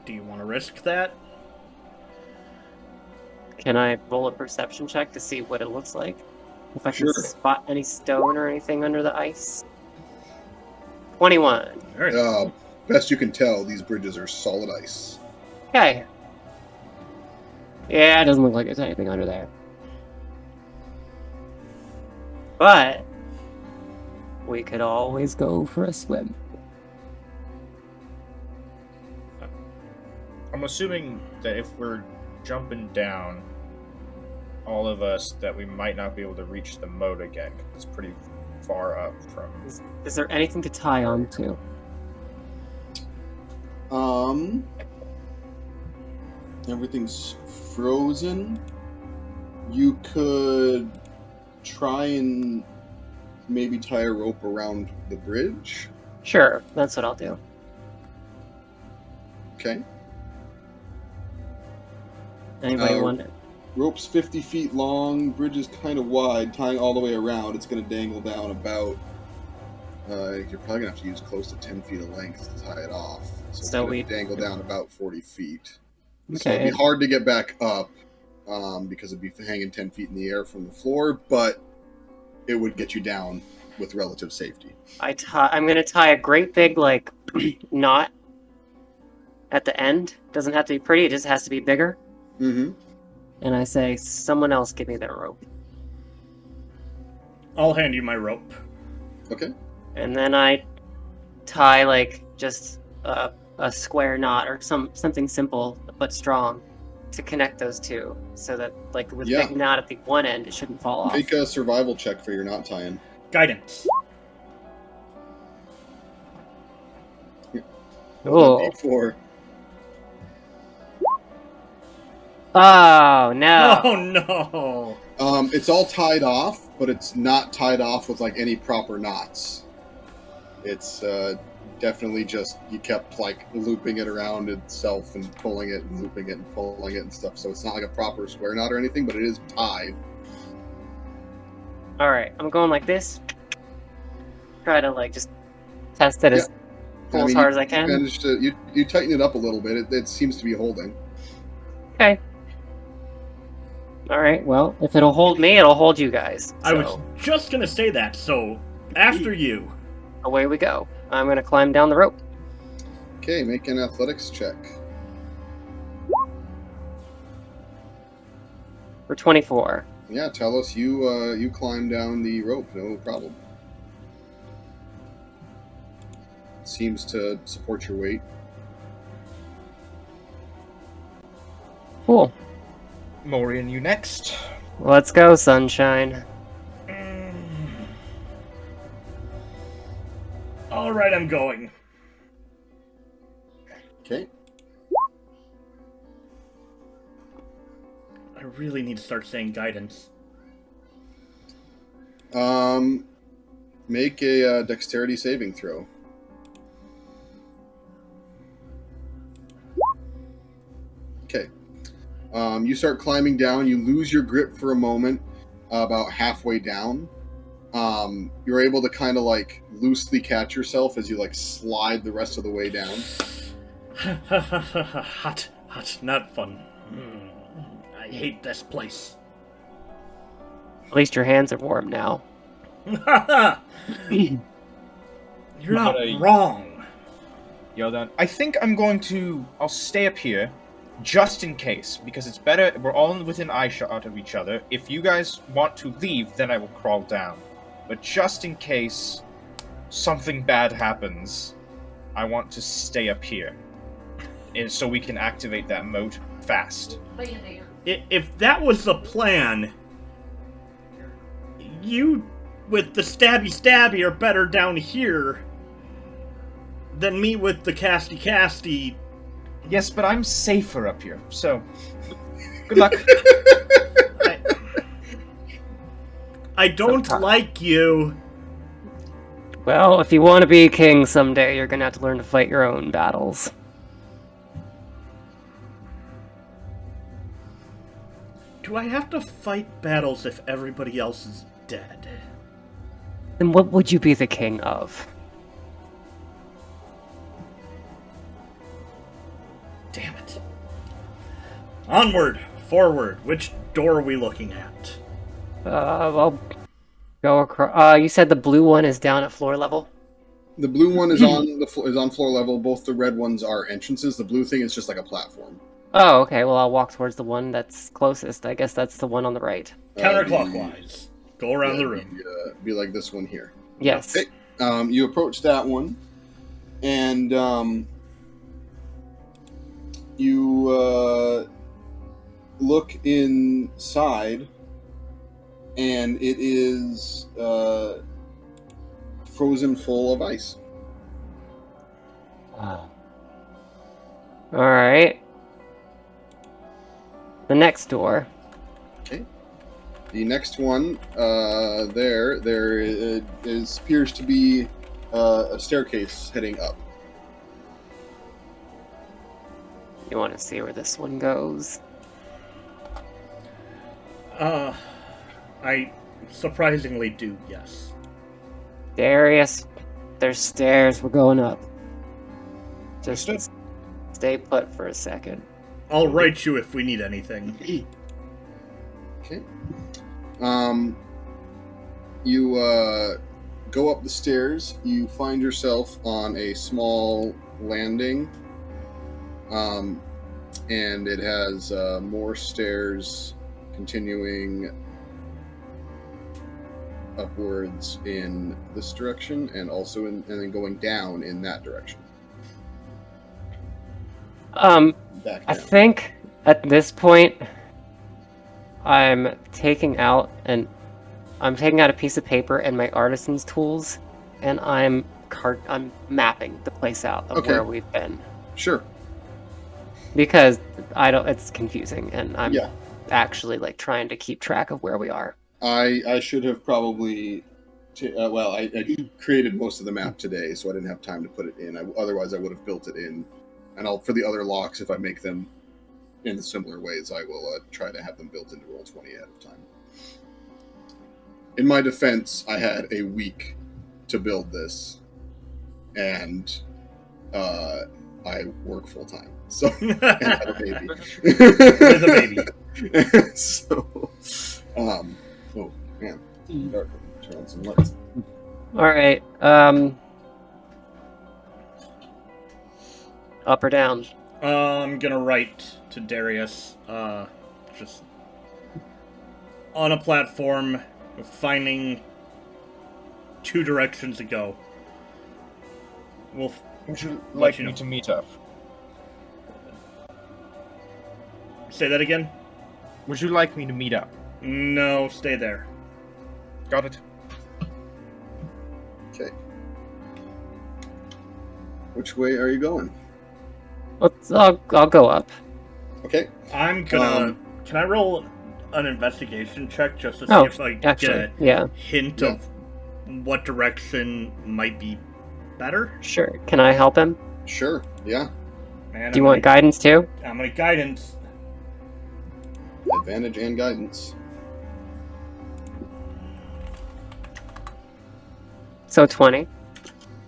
you want to risk that? Can I roll a perception check to see what it looks like? If I can Sure. spot any stone or anything under the ice? 21. Alright. Best you can tell, these bridges are solid ice. Okay. Yeah, it doesn't look like there's anything under there. But we could always go for a swim. I'm assuming that if we're jumping down, all of us, that we might not be able to reach the moat again, 'cause it's pretty far up from... Is there anything to tie on to? Everything's frozen. You could try and maybe tie a rope around the bridge. Sure, that's what I'll do. Okay. Anybody want it? rope's 50 feet long, bridge is kind of wide, tying all the way around. It's going to dangle down about. You're probably going to have to use close to 10 feet of length to tie it off. So it's going to dangle down about 40 feet. Okay. So it'd be hard to get back up because it'd be hanging 10 feet in the air from the floor, but it would get you down with relative safety. I'm going to tie a great big, like, knot at the end. Doesn't have to be pretty, it just has to be bigger. Mm-hmm. And I say, someone else give me that rope. I'll hand you my rope. Okay. And then I tie, like, just a square knot or something simple but strong to connect those two, so that, like, with a big knot at the one end, it shouldn't fall off. Make a survival check for your knot tying. Guidance. Oh. 4. Oh, no. Oh, no. It's all tied off, but it's not tied off with, like, any proper knots. It's definitely just, you kept, like, looping it around itself and pulling it and looping it and pulling it and stuff. So it's not like a proper square knot or anything, but it is tied. Alright, I'm going like this. Try to, like, just test it as hard as I can. Managed to, you tighten it up a little bit. It seems to be holding. Okay. Alright, well, if it'll hold me, it'll hold you guys. I was just going to say that, so after you. Away we go. I'm going to climb down the rope. Okay, make an athletics check. For 24. Yeah, Talos, you climb down the rope, no problem. Seems to support your weight. Cool. Morian, you next. Let's go, sunshine. All right, I'm going. Okay. I really need to start saying guidance. Make a dexterity saving throw. Okay. You start climbing down. You lose your grip for a moment, about halfway down. You're able to kind of like loosely catch yourself as you like slide the rest of the way down. Hot, not fun. I hate this place. At least your hands are warm now. You're not wrong. Yodan, I think I'll stay up here, just in case, because it's better, we're all within eyeshot of each other. If you guys want to leave, then I will crawl down. But just in case something bad happens, I want to stay up here. And so we can activate that mode fast. If that was the plan, you, with the stabby are better down here than me with the casty. Yes, but I'm safer up here, so good luck. I don't like you. Well, if you want to be king someday, you're gonna have to learn to fight your own battles. Do I have to fight battles if everybody else is dead? Then what would you be the king of? Damn it. Onward, forward. Which door are we looking at? I'll go across. You said the blue one is down at floor level? The blue one is on floor level. Both the red ones are entrances. The blue thing is just like a platform. Oh, okay. Well, I'll walk towards the one that's closest. I guess that's the one on the right. Counterclockwise. Go around the room. Be like this one here. Yes. Okay. You approach that one, and you look inside, and it is frozen full of ice. All right. The next door. Okay. The next one, there appears to be a staircase heading up. You want to see where this one goes? I surprisingly do, yes. Darius, there's stairs. We're going up. Just Understood. stay put for a second. I'll write you if we need anything. Okay. You go up the stairs. You find yourself on a small landing. And it has more stairs continuing upwards in this direction, and also and then going down in that direction. Back I down. think at this point, I'm taking out a piece of paper and my artisan's tools, and I'm mapping the place out of Okay. where we've been, Sure. because it's confusing, and I'm Yeah. actually like trying to keep track of where we are. I should have probably. I created most of the map today, so I didn't have time to put it in. Otherwise, I would have built it in. And for the other locks, if I make them in the similar ways, I will try to have them built into Roll20 ahead of time. In my defense, I had a week to build this, and I work full time, so and had a baby. With a baby. So, oh man, dark. Turn on some lights. All right. Up or down? I'm gonna write to Darius, just on a platform, finding 2 directions to go. Would you Let like you me know. to meet up? Say that again? Would you like me to meet up? No, stay there. Got it. Okay. Which way are you going? I'll go up. Okay. I'm gonna... Can I roll an investigation check just to see Oh, if I actually, get a yeah, hint Yeah. of what direction might be better? sure. Can I help him? Sure. Yeah. Man, Do you want guidance too? I'm gonna guidance. Advantage and guidance. So 20.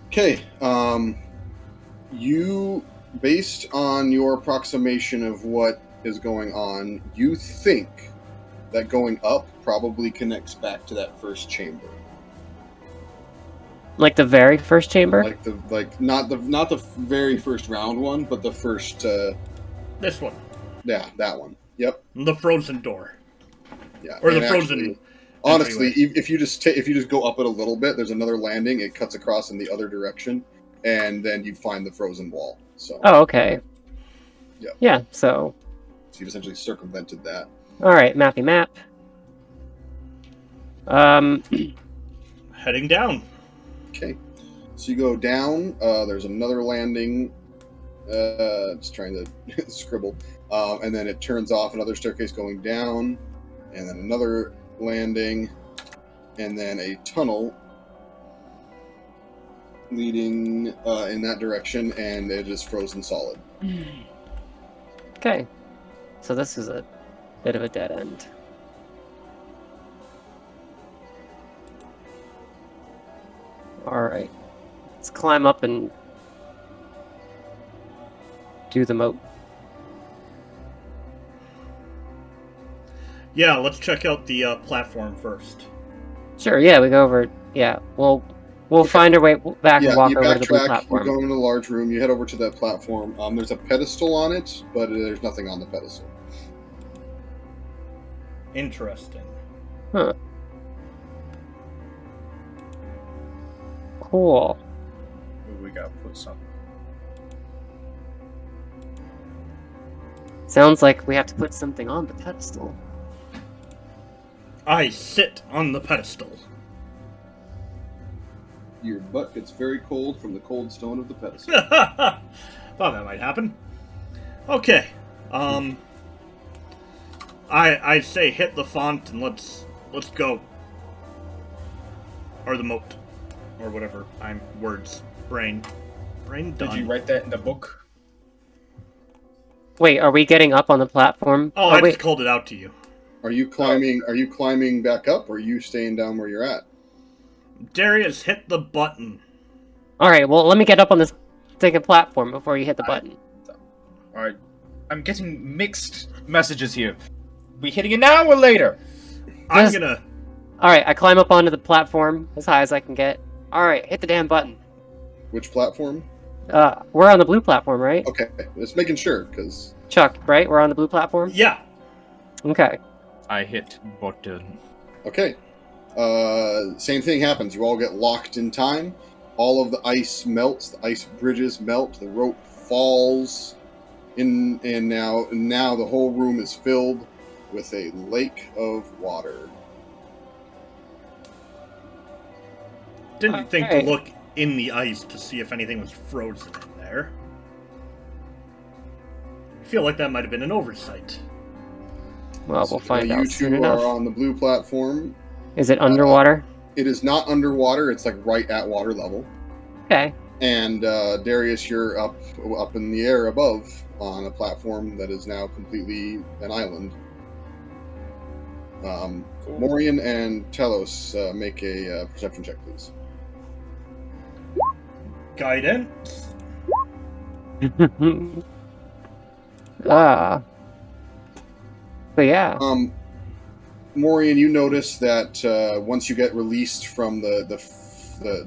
Okay. You, based on your approximation of what is going on, you think that going up probably connects back to that first chamber. Like the very first chamber? Not the very first round one, but the first This one. that one. Yep. The frozen door. Yeah. Or the And frozen... actually, honestly, entryway. if you just go up it a little bit, there's another landing. It cuts across in the other direction, and then you find the frozen wall. So, Oh, okay. Yeah. Yeah, so... so you essentially circumvented that. Alright, mappy map. Heading down. Okay. So you go down. There's another landing. Just trying to scribble. And then it turns off another staircase going down, and then another landing, and then a tunnel leading in that direction, and it is frozen solid. Okay. So this is a bit of a dead end. Alright. Let's climb up and do the moat. Yeah, let's check out the platform first. Sure, yeah, we go over. Yeah, we'll Okay. find our way back Yeah, and walk you over to the blue backtrack. You platform. go into the large room. You head over to that platform. There's a pedestal on it, but there's nothing on the pedestal. Interesting. Huh. Cool. Ooh, we gotta put some. Sounds like we have to put something on the pedestal. I sit on the pedestal. Your butt gets very cold from the cold stone of the pedestal. Thought that might happen. Okay. I say hit the font and let's go. Or the moat. Or whatever. Brain done. Did you write that in the book? Wait, are we getting up on the platform? Oh, I just called it out to you. Are you climbing? Are you climbing back up, or are you staying down where you're at? Darius, hit the button. All right, well, let me get up on this second platform before you hit the button. Alright. I'm getting mixed messages here. We hitting it now or later? I'm gonna... All right, I climb up onto the platform as high as I can get. All right, hit the damn button. Which platform? We're on the blue platform, right? Okay, just making sure, because... Chuck, right? We're on the blue platform? Yeah. Okay. I hit button. Okay. Same thing happens. You all get locked in time. All of the ice melts. The ice bridges melt. The rope falls. And now the whole room is filled with a lake of water. Didn't think Okay. to look in the ice to see if anything was frozen in there. I feel like that might have been an oversight. Well, we'll find You out two soon enough. are on the blue platform. Is it underwater? It is not underwater. It's like right at water level. Okay. And Darius, you're up in the air above on a platform that is now completely an island. Morian and Talos, make a perception check, please. Guidance? But yeah. Morian, you notice that once you get released from the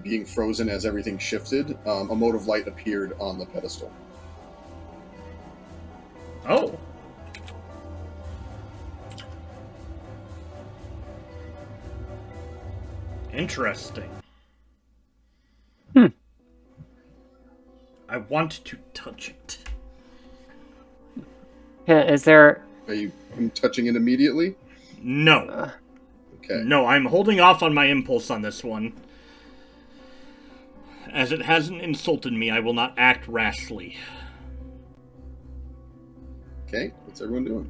being frozen as everything shifted, a mode of light appeared on the pedestal. Oh. Interesting. I want to touch it. Is there... Are you touching it immediately? No. Okay. No, I'm holding off on my impulse on this one. As it hasn't insulted me, I will not act rashly. Okay, what's everyone doing?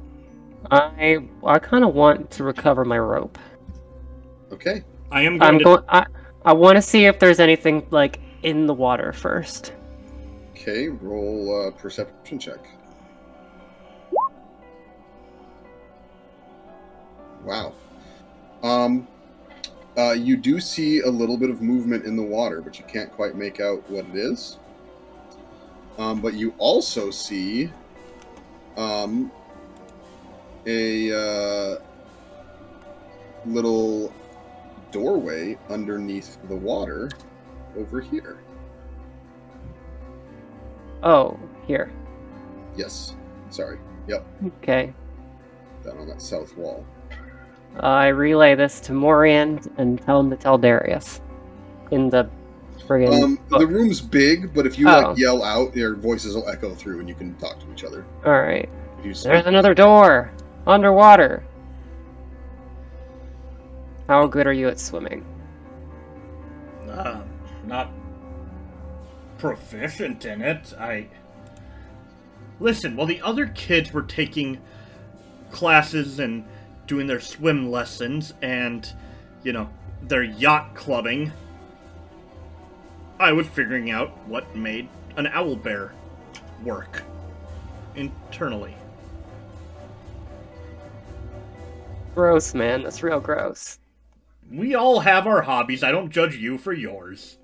I kind of want to recover my rope. Okay. I am going to... I want to see if there's anything, like, in the water first. Okay, roll a perception check. Wow. You do see a little bit of movement in the water, but you can't quite make out what it is. But you also see a little doorway underneath the water over here. Oh, here. Yes. Sorry. Yep. Okay. Down on that south wall. I relay this to Morian and tell him to tell Darius. In the friggin' The room's big, but if you Oh. yell out, your voices will echo through and you can talk to each other. Alright. If you There's another door! Underwater! How good are you at swimming? Not proficient in it. Listen, while the other kids were taking classes and doing their swim lessons and, their yacht clubbing, I was figuring out what made an owl bear work internally. Gross, man. That's real gross. We all have our hobbies. I don't judge you for yours.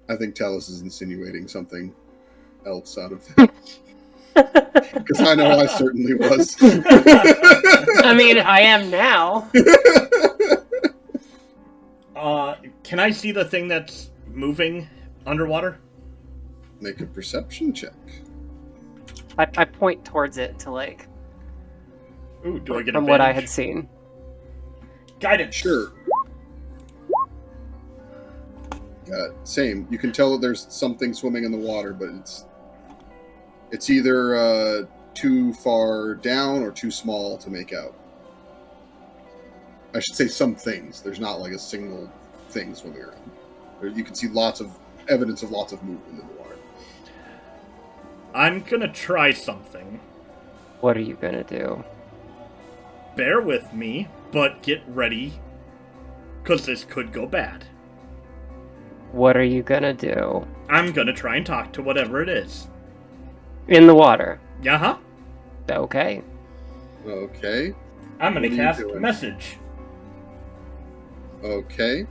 I think Talos is insinuating something else out of that. Because I know I certainly was. I mean, I am now. Can I see the thing that's moving underwater? Make a perception check. I point towards it to, like... Ooh, do I get From what I advantage? had seen. Guidance. Sure. Same. You can tell that there's something swimming in the water, but it's either too far down or too small to make out. I should say some things. There's not like a single thing swimming around. You can see lots of evidence of lots of movement in the water. I'm gonna try something. What are you gonna do? Bear with me, but get ready, because this could go bad. What are you gonna do? I'm gonna try and talk to whatever it is. In the water. Uh-huh. Okay. Okay. I'm gonna What are you cast doing? message. Okay.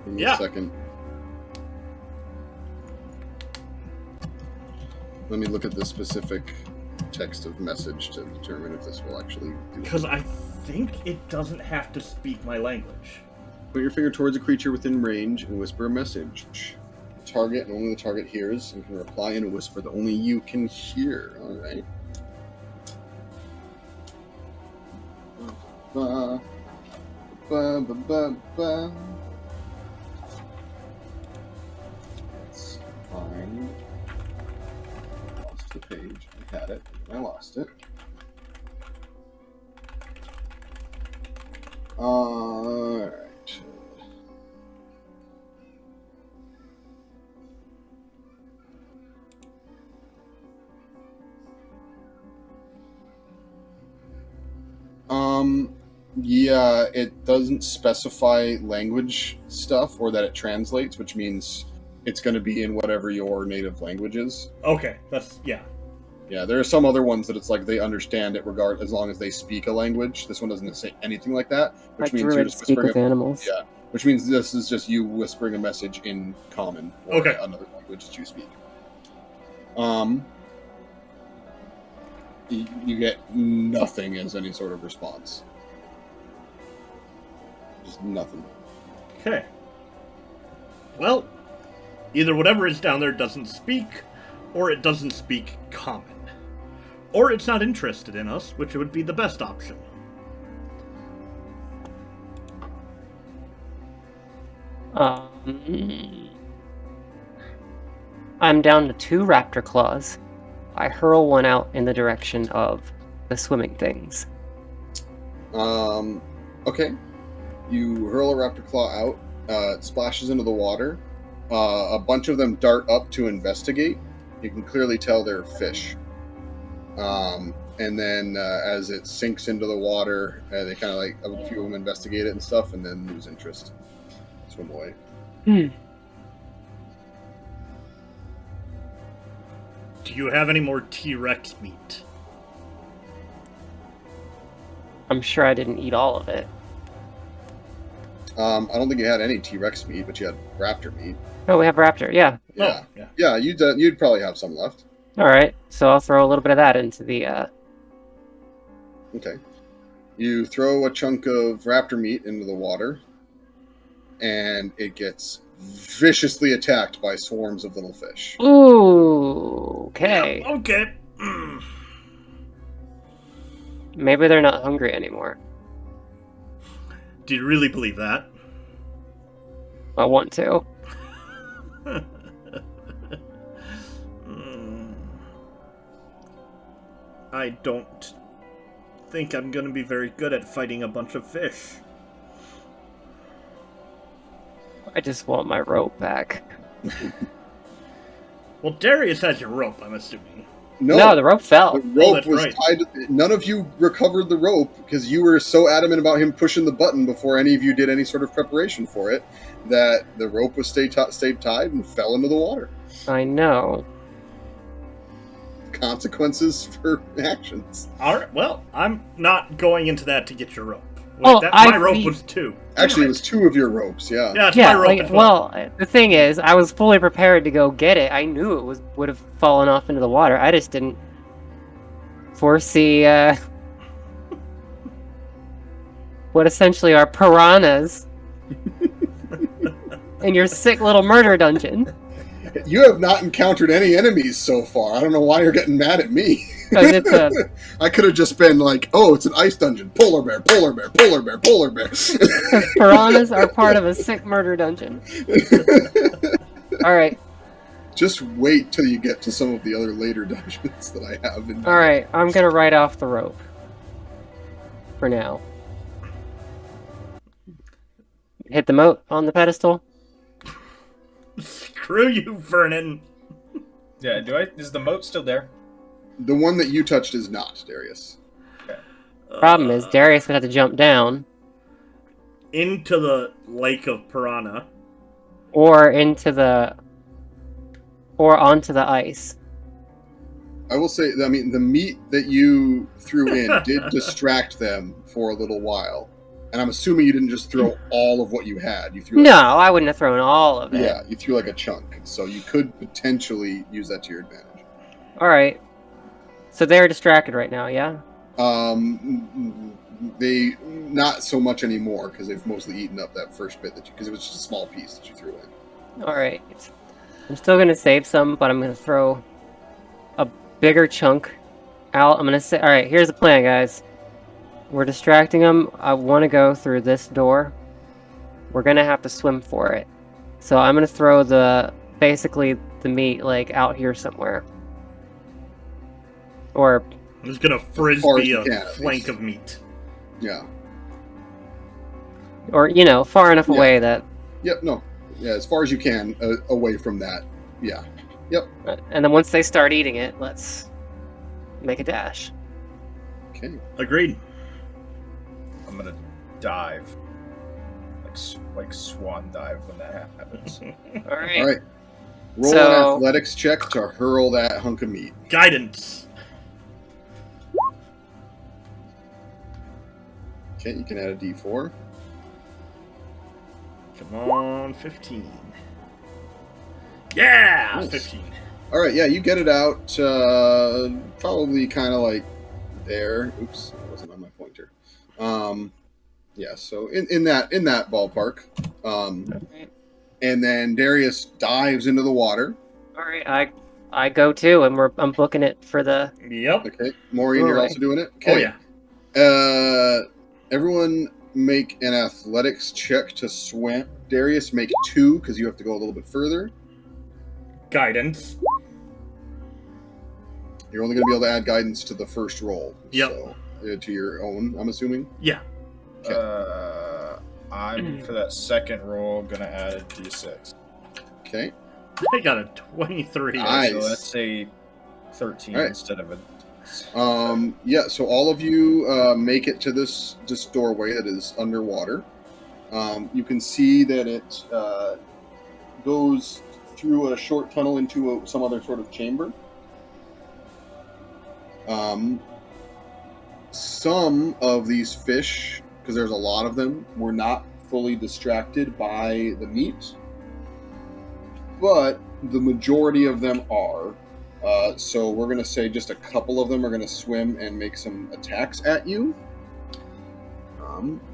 Give me Yeah. a second. Let me look at the specific text of message to determine if this will actually do it. Because I think it doesn't have to speak my language. Put your finger towards a creature within range and whisper a message. The target and only the target hears and can reply in a whisper that only you can hear. Alright. Ba, ba, ba, ba, ba. Let's find. Lost the page. I had it, and then I lost it. Alright. Yeah, it doesn't specify language stuff or that it translates, which means it's going to be in whatever your native language is. Okay, that's yeah. Yeah, there are some other ones that it's like they understand it as long as they speak a language. This one doesn't say anything like that, which means you're just speak whispering with animals. Yeah, which means this is just you whispering a message in common or Okay. another language that you speak. You get nothing as any sort of response. Just nothing. Okay. Well, either whatever is down there doesn't speak, or it doesn't speak common. Or it's not interested in us, which would be the best option. I'm down to 2 raptor claws. I hurl one out in the direction of the swimming things. Okay. You hurl a raptor claw out. It splashes into the water. A bunch of them dart up to investigate. You can clearly tell they're fish. And then as it sinks into the water, they kind of like, a few of them investigate it and stuff, and then lose interest. Swim away. Do you have any more T-Rex meat? I'm sure I didn't eat all of it. I don't think you had any T-Rex meat, but you had raptor meat. Oh, we have raptor, yeah. Yeah. Oh, yeah. Yeah, you'd probably have some left. Alright, so I'll throw a little bit of that into the, Okay. You throw a chunk of raptor meat into the water, and it gets viciously attacked by swarms of little fish. Ooh, okay. Yeah, okay. Maybe they're not hungry anymore. Do you really believe that? I want to. I don't think I'm going to be very good at fighting a bunch of fish. I just want my rope back. Well, Darius has your rope, I'm assuming. No, the rope fell. The rope that's was right. tied. None of you recovered the rope because you were so adamant about him pushing the button before any of you did any sort of preparation for it that the rope was stayed tied and fell into the water. I know. Consequences for actions. Alright, well, I'm not going into that to get your rope. Oh, my rope was 2. Actually, it was 2 of your ropes. Yeah. Yeah, it's Yeah, my rope like, as well. well, the thing is, I was fully prepared to go get it. I knew it would have fallen off into the water. I just didn't foresee what essentially are piranhas in your sick little murder dungeon. You have not encountered any enemies so far. I don't know why you're getting mad at me. 'Cause it's a I could have just been like, oh, it's an ice dungeon. Polar bear, polar bear, polar bear, polar bear. because piranhas are part of a sick murder dungeon. All right, Just wait till you get to some of the other later dungeons that I have. all right. I'm gonna write off the rope for now. Hit the moat on the pedestal. Screw you, Vernon. Yeah, is the moat still there? The one that you touched is not, Darius. Problem is, Darius would have to jump down Into the lake of piranha. or onto the ice. I will say, I mean, the meat that you threw in did distract them for a little while. And I'm assuming you didn't just throw all of what you had. You threw No, I wouldn't have thrown all of it. Yeah, you threw like a chunk. So you could potentially use that to your advantage. All right. So they're distracted right now, yeah? They not so much anymore because they've mostly eaten up that first bit because it was just a small piece that you threw in. All right. I'm still going to save some, but I'm going to throw a bigger chunk out. I'm going to say, all right, here's the plan, guys. We're distracting them. I want to go through this door. We're going to have to swim for it. So I'm going to throw basically the meat like out here somewhere. Or I'm just gonna frisbee a flank of meat. Yeah. Or, far enough away that... Yep, no. Yeah, as far as you can, away from that. Yeah. Yep. And then once they start eating it, let's make a dash. Okay. Agreed. I'm gonna dive. Like swan dive when that happens. All right. All right. Roll an athletics check to hurl that hunk of meat. Guidance. Okay, you can add a d4. Come on, 15. Yeah, Nice. 15. All right, yeah, you get it out. Probably kind of like there. Oops, that wasn't on my pointer. Yeah, so in that ballpark. Okay. And then Darius dives into the water. All right, I go too, and I'm booking it for the... Yep. Okay, Morian, you're Alright. also doing it. Oh Okay. yeah. Everyone make an athletics check to swim. Darius, make 2 because you have to go a little bit further. Guidance. You're only going to be able to add guidance to the first roll. Yep. So, to your own, I'm assuming. Yeah. I'm for that second roll gonna add a d6. Okay. I got a 23. Nice. So let's say 13 Alright. instead of a. Yeah, so all of you make it to this doorway that is underwater. You can see that it goes through a short tunnel into some other sort of chamber. Some of these fish, because there's a lot of them, were not fully distracted by the meat, but the majority of them are. So we're going to say just a couple of them are going to swim and make some attacks at you.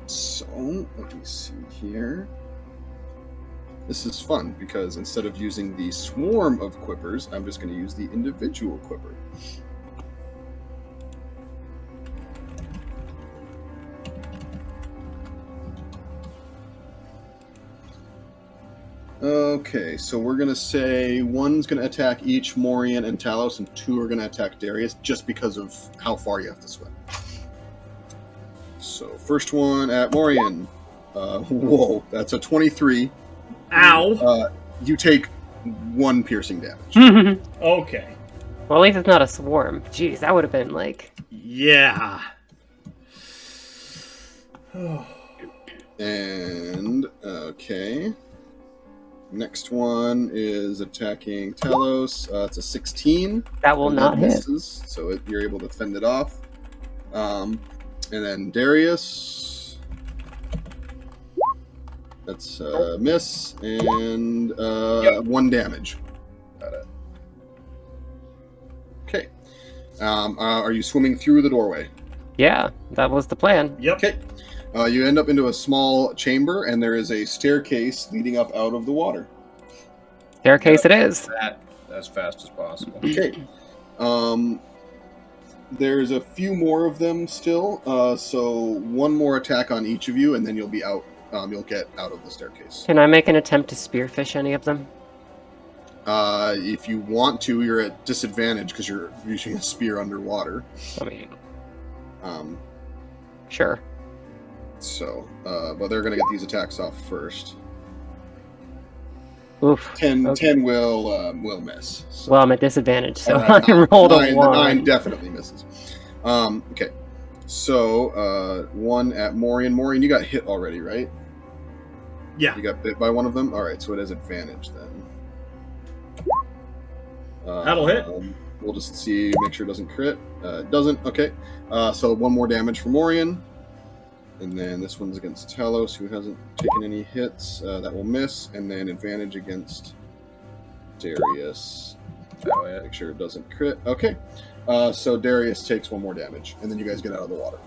So let me see here. This is fun because instead of using the swarm of quippers, I'm just going to use the individual quipper. Okay, so we're going to say one's going to attack each Morian and Talos, and 2 are going to attack Darius just because of how far you have to swim. So, first one at Morian. Whoa, that's a 23. Ow. You take 1 piercing damage. Okay. Well, at least it's not a swarm. Jeez, that would have been like... Yeah. And, okay. Next one is attacking Talos. It's a 16. That will not hit. Misses, so you're able to fend it off. And then Darius. That's a miss. And 1 damage. Got it. Okay. Are you swimming through the doorway? Yeah, that was the plan. Yep. Okay. You end up into a small chamber, and there is a staircase leading up out of the water. Staircase it is. That as fast as possible. Okay. There's a few more of them still, so 1 more attack on each of you, and then you'll be out. You'll get out of the staircase. Can I make an attempt to spearfish any of them? If you want to, you're at disadvantage because you're using a spear underwater. I mean, Um, sure. so, but they're going to get these attacks off first. Oof. 10 Okay. will miss. So. Well, I'm at disadvantage, so Alright, I rolled a 9 1. definitely misses. Okay. So, 1 at Morian. Morian, you got hit already, right? Yeah. You got bit by one of them? Alright, so it has advantage then. That'll hit. We'll just see, make sure it doesn't crit. It doesn't. Okay. So 1 more damage for Morian. And then this one's against Talos, who hasn't taken any hits. That will miss. And then advantage against Darius. Make sure it doesn't crit. Okay. So Darius takes 1 more damage. And then you guys get out of the water.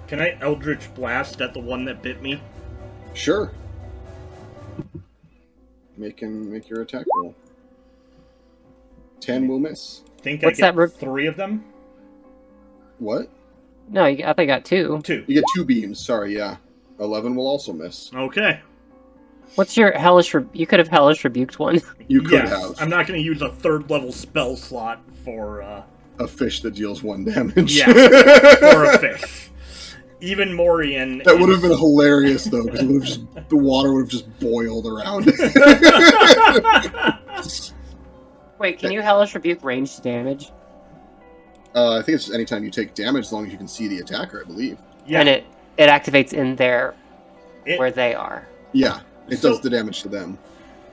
Can I Eldritch Blast at the one that bit me? Sure. Make your attack roll. 10 will miss. Think What's I get that 3 of them? What? No, I think I got 2. 2. You get 2 beams. Sorry, yeah. 11 will also miss. Okay. What's your hellish? You could have hellish rebuked one. You could have. I'm not going to use a 3rd level spell slot for A fish that deals 1 damage. Yeah, for a fish. Even Morian. That would have been hilarious though, because the water would have just boiled around. Wait, can you hellish rebuke ranged damage? I think it's just anytime you take damage, as long as you can see the attacker, I believe. Yeah. And it activates in there where they are. Yeah, it does the damage to them.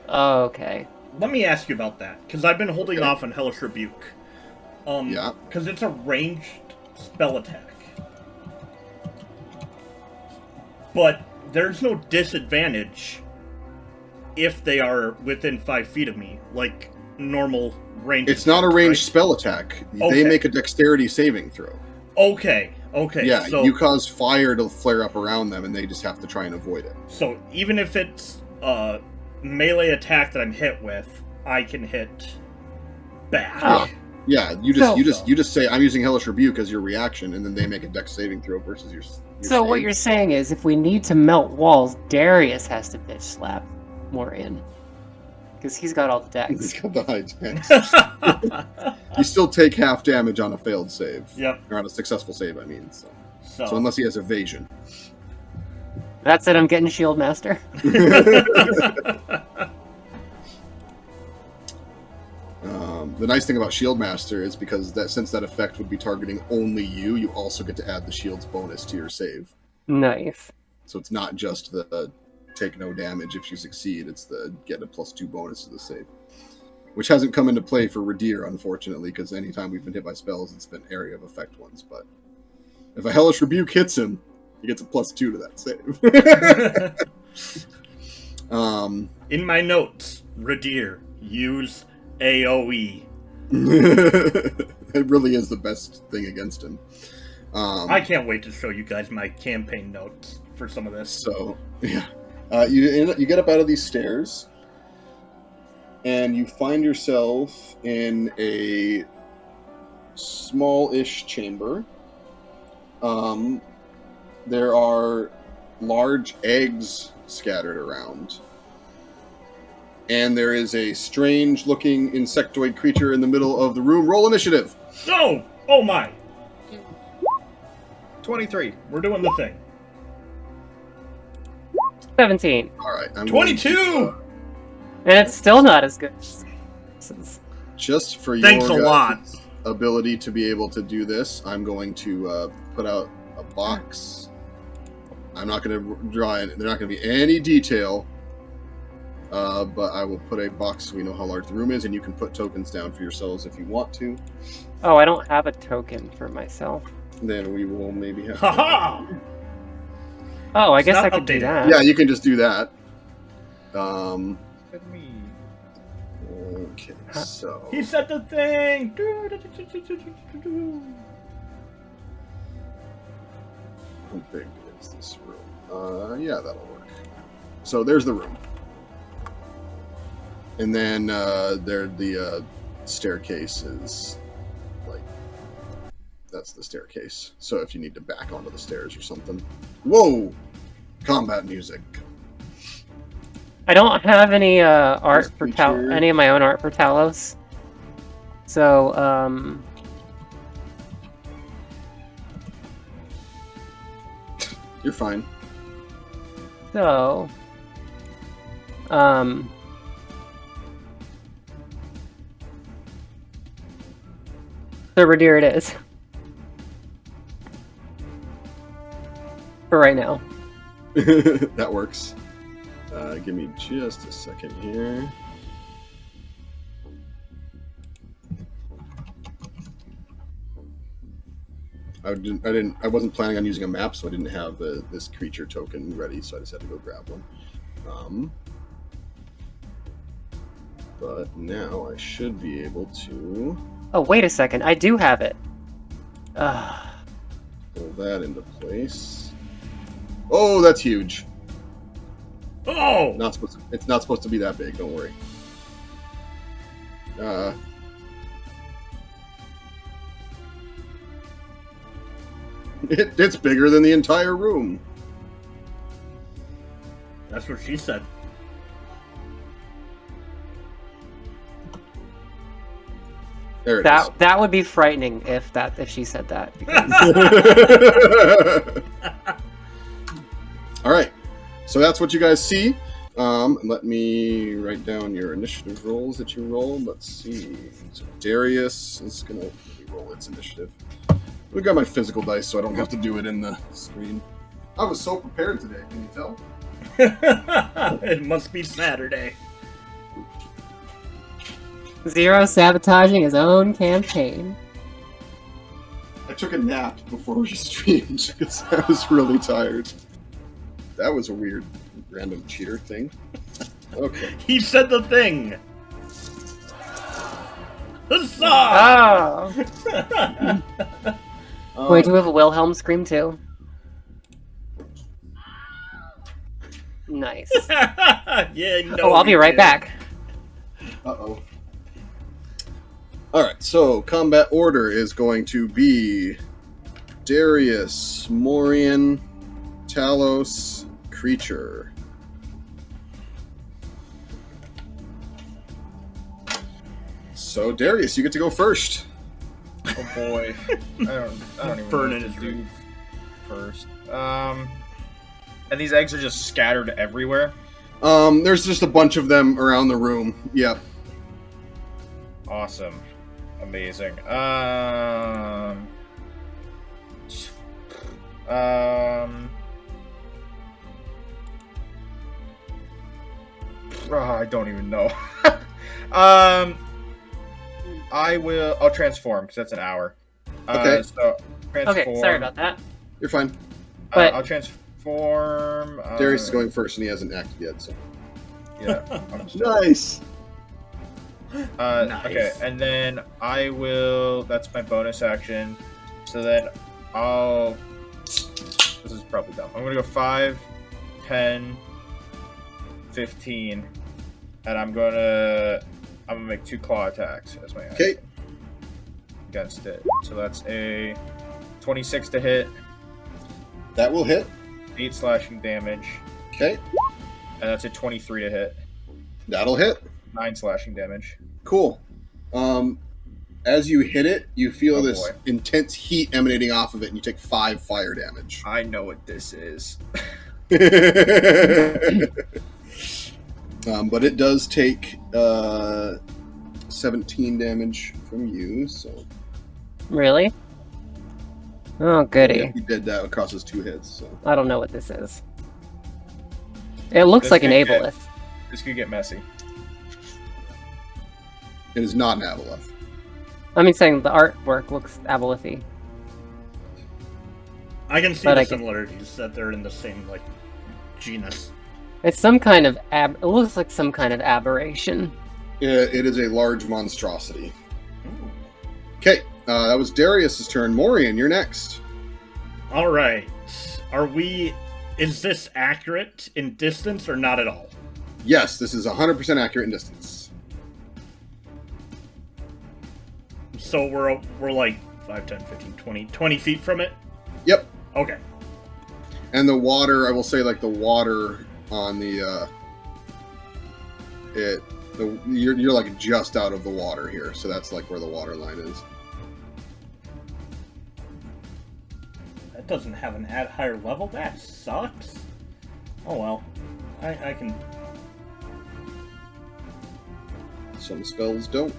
Oh, okay. Let me ask you about that, because I've been holding off on Hellish Rebuke. Yeah. Because it's a ranged spell attack. But there's no disadvantage if they are within 5 feet of me, like normal range. It's not a ranged spell attack. Okay. They make a dexterity saving throw. Okay. Yeah, so, you cause fire to flare up around them, and they just have to try and avoid it. So even if it's a melee attack that I'm hit with, I can hit back. Oh. Yeah, you just say I'm using Hellish Rebuke as your reaction, and then they make a dex saving throw versus your So what you're saying is, if we need to melt walls, Darius has to bitch slap Morian. Because he's got all the He's dex. got the high dex. You still take half damage on a failed save. Yep. Or on a successful save, I mean. So So unless he has evasion. That's it, I'm getting Shield Master. The nice thing about Shield Master is because since that effect would be targeting only you, you also get to add the shield's bonus to your save. Nice. So it's not just the take no damage if you succeed, it's the get a +2 bonus to the save. Which hasn't come into play for Redeer, unfortunately, because anytime we've been hit by spells, it's been area of effect ones. But if a Hellish Rebuke hits him, he gets a +2 to that save. In my notes, Redeer, use AoE. It really is the best thing against him. I can't wait to show you guys my campaign notes for some of this. So, yeah. You get up out of these stairs, and you find yourself in a small-ish chamber. There are large eggs scattered around. And there is a strange-looking insectoid creature in the middle of the room. Roll initiative! No! Oh my! 23. We're doing the thing. 17. All right. 22! And it's still not as good. Just for Thanks your a lot. ability to be able to do this, I'm going to put out a box. I'm not going to draw it. There's not going to be any detail. But I will put a box so we know how large the room is, and you can put tokens down for yourselves if you want to. Oh, I don't have a token for myself. Then we will maybe have... Haha! Oh, I It's guess not I could do updated. that. Yeah, you can just do that. Let me. Okay, so... He said the thing! How big is this room? Yeah, that'll work. So there's the room. And then the staircase is like, that's the staircase. So if you need to back onto the stairs or something. Whoa! Combat music. I don't have any art for creature. any of my own art for Talos. So, You're fine. So, Redeer it is. For right now. That works. Give me just a second here. I wasn't planning on using a map, so I didn't have this creature token ready, so I just had to go grab one. But now I should be able to Oh, wait a second. I do have it. pull that into place. Oh, that's huge. Oh! It's not supposed to be that big, don't worry. It's bigger than the entire room. That's what she said. There it is. That would be frightening if she said that. Because... All right, so that's what you guys see. Let me write down your initiative rolls that you rolled. Let's see. So Darius is gonna roll its initiative. We got my physical dice, so I don't have to do it in the screen. I was so prepared today. Can you tell? It must be Saturday. Zero sabotaging his own campaign. I took a nap before we streamed because I was really tired. That was a weird, random cheater thing. Okay. He said the thing. Huzzah! Oh. Wait, do we have a Wilhelm scream too? Nice. Yeah. No, Oh, I'll be right back. Uh-oh. Alright, so combat order is going to be Darius, Morian, Talos, Creature. So Darius, you get to go first. Oh boy. I don't even know what to do first. And these eggs are just scattered everywhere? There's just a bunch of them around the room. Yep. Awesome. Amazing. I don't even know. I'll transform, because that's an hour. Okay. So, transform. Okay, sorry about that. You're fine. But- I'll transform. Darius is going first, and he hasn't acted yet, so. Yeah. I'm just- Nice! Nice. Okay, and then I will. That's my bonus action. So then I'll. This is probably dumb. I'm gonna go 5, 10, 15, and I'm gonna make 2 claw attacks as my action. Okay. Against it. So that's a 26 to hit, That will hit. 8 slashing damage, Okay. and that's a 23 to hit, That'll hit. 9 slashing damage. Cool. As you hit it, you feel Oh, this boy. intense heat emanating off of it, and you take 5 fire damage. I know what this is. But it does take 17 damage from you, so Really? Oh, goody. yeah, he did that across his 2 hits. So I don't know what this is. It looks This like an could get- Aboleth. This could get messy. it is not an Aboleth. I mean, saying the artwork looks Aboleth-y. I can see But the I can- similarities that they're in the same genus. It's some kind of it looks like some kind of aberration. It is a large monstrosity. Ooh. Okay, that was Darius's turn. Morian, you're next. All right. Is this accurate in distance or not at all? Yes, this is 100% accurate in distance. So we're like 5, 10, 15, 20 feet from it? Yep. Okay. And the water, I will say, like the water on the you're like just out of the water here, so that's like where the water line is. That doesn't have an add higher level? That sucks. Oh well. I can... Some spells don't.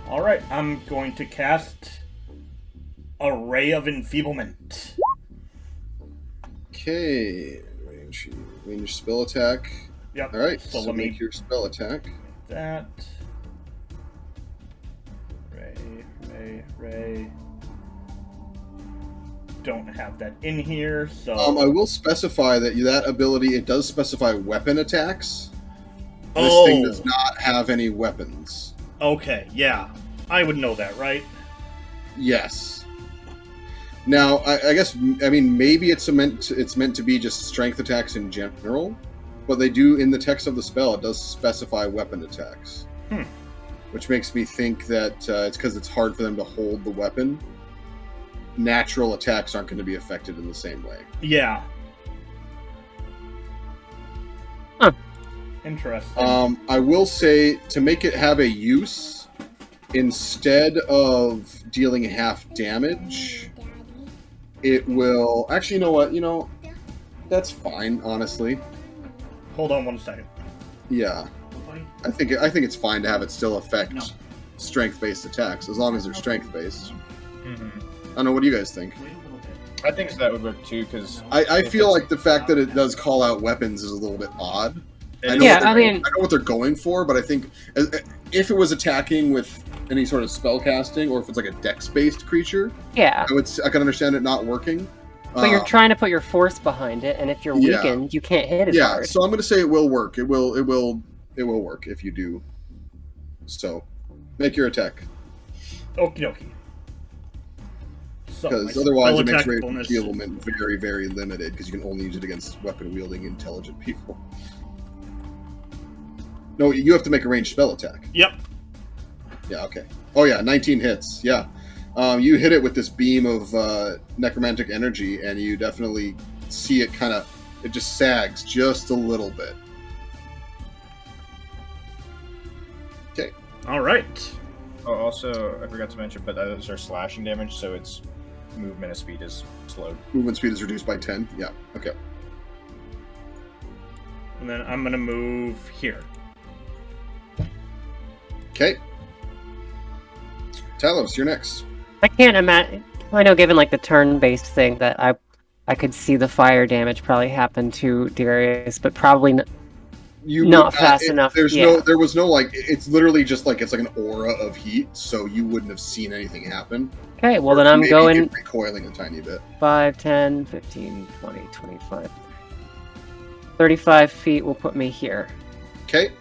Alright, I'm going to cast a Ray of Enfeeblement. Okay, damage. Range spell attack. Yep. All right, So so let me make your spell attack. that. Ray. Don't have that in here, so. I will specify that ability, it does specify weapon attacks. This Oh. thing does not have any weapons. Okay, yeah. I would know that, right? Yes. Now, I guess, maybe it's meant to be just strength attacks in general, but they do, in the text of the spell, it does specify weapon attacks. Which makes me think that it's because it's hard for them to hold the weapon. Natural attacks aren't going to be affected in the same way. Yeah. Huh. Interesting. I will say, to make it have a use, instead of dealing half damage, it will... Actually, you know what? That's fine, honestly. Hold on 1 second. Yeah. I think it's fine to have it still affect strength-based attacks, as long as they're strength-based. I don't know, what do you guys think? I think that would work too, because I feel like the fact that it does call out weapons is a little bit odd. I know what they're going for, but I think if it was attacking with any sort of spell casting, or if it's like a dex-based creature, Yeah. I can understand it not working. But you're trying to put your force behind it, and if you're weakened, you can't hit as hard. So I'm going to say it will work. It will work if you do. So, make your attack. Okie dokie. Because otherwise it makes rage enfeeblement very, very limited, because you can only use it against weapon-wielding, intelligent people. No, you have to make a ranged spell attack. Yep. Yeah, okay. Oh yeah, 19 hits, yeah. You hit it with this beam of necromantic energy, and you definitely see it it just sags just a little bit. Okay. Alright. Oh, also, I forgot to mention, but those are slashing damage, so its movement speed is slowed. Movement speed is reduced by 10? Yeah, okay. And then I'm going to move here. Okay. Talos, you're next. I can't imagine. I know, given the turn-based thing, that I could see the fire damage probably happen to Darius, but probably not fast enough. There was no it's literally just it's like an aura of heat, so you wouldn't have seen anything happen. Okay, well then I'm going recoiling a tiny bit. 5, 10, 15, 20, 25. 35 feet will put me here. Okay.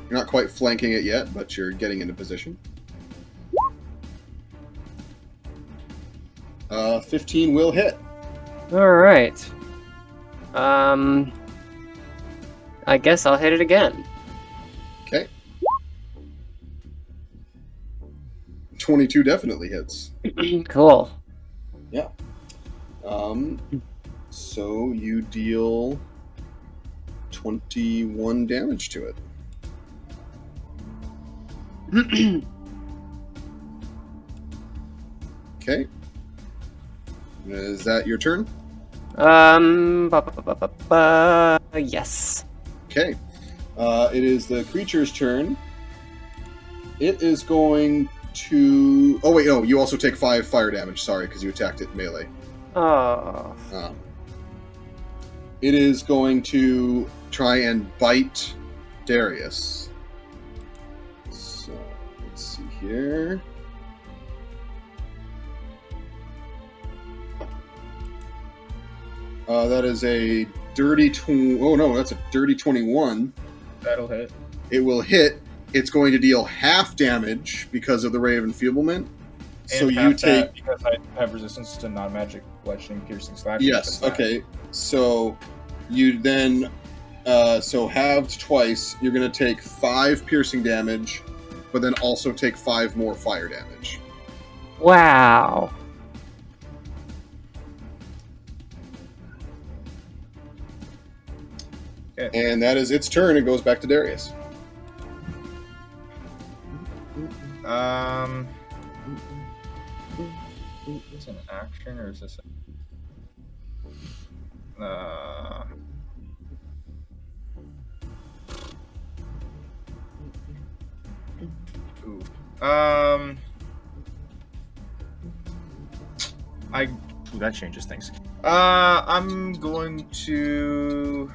You're not quite flanking it yet, but you're getting into position. 15 will hit. Alright. I guess I'll hit it again. Okay. 22 definitely hits. Cool. Yeah. So you deal 21 damage to it. Okay. Is that your turn? Yes. Okay. It is the creature's turn. It is going to... Oh, wait, no. You also take 5 fire damage. Sorry, because you attacked it melee. Oh. It is going to try and bite Darius. So, let's see here. That is a dirty... Oh, no, that's a dirty 21. That'll hit. It will hit. It's going to deal half damage because of the Ray of Enfeeblement. And so you take... because I have resistance to non-magic bludgeoning, piercing, slashing. Yes, okay. So you then... so halved twice, you're going to take 5 piercing damage, but then also take 5 more fire damage. Wow. Okay. And that is its turn. It goes back to Darius. Is it an action or is this I Ooh, that changes things. I'm going to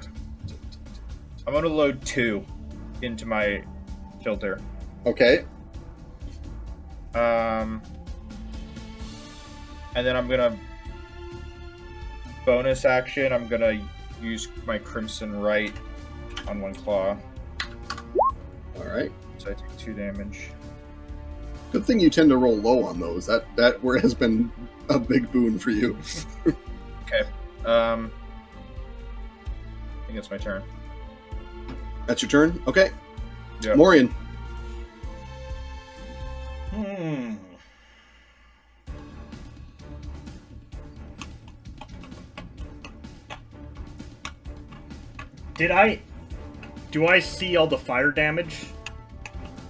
load 2 into my filter. Okay. And then I'm gonna bonus action. I'm gonna use my Crimson Right on one claw. All right. So I take 2 damage. Good thing you tend to roll low on those. That has been a big boon for you. Okay. I think it's my turn. That's your turn? Okay. Yeah. Morian. Do I see all the fire damage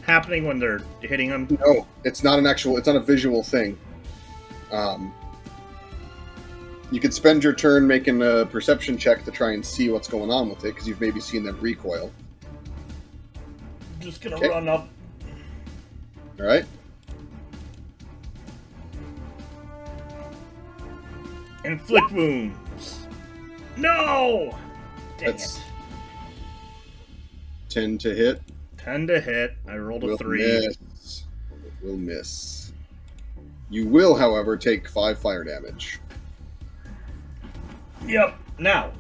happening when they're hitting them? No, it's not it's not a visual thing. You could spend your turn making a perception check to try and see what's going on with it, because you've maybe seen them recoil. I'm just gonna run up. All right. Inflict wounds. No! Dang That's it. 10 to hit. 10 to hit. I rolled a 3. Miss. Will miss. You will, however, take 5 fire damage. Yep. Now,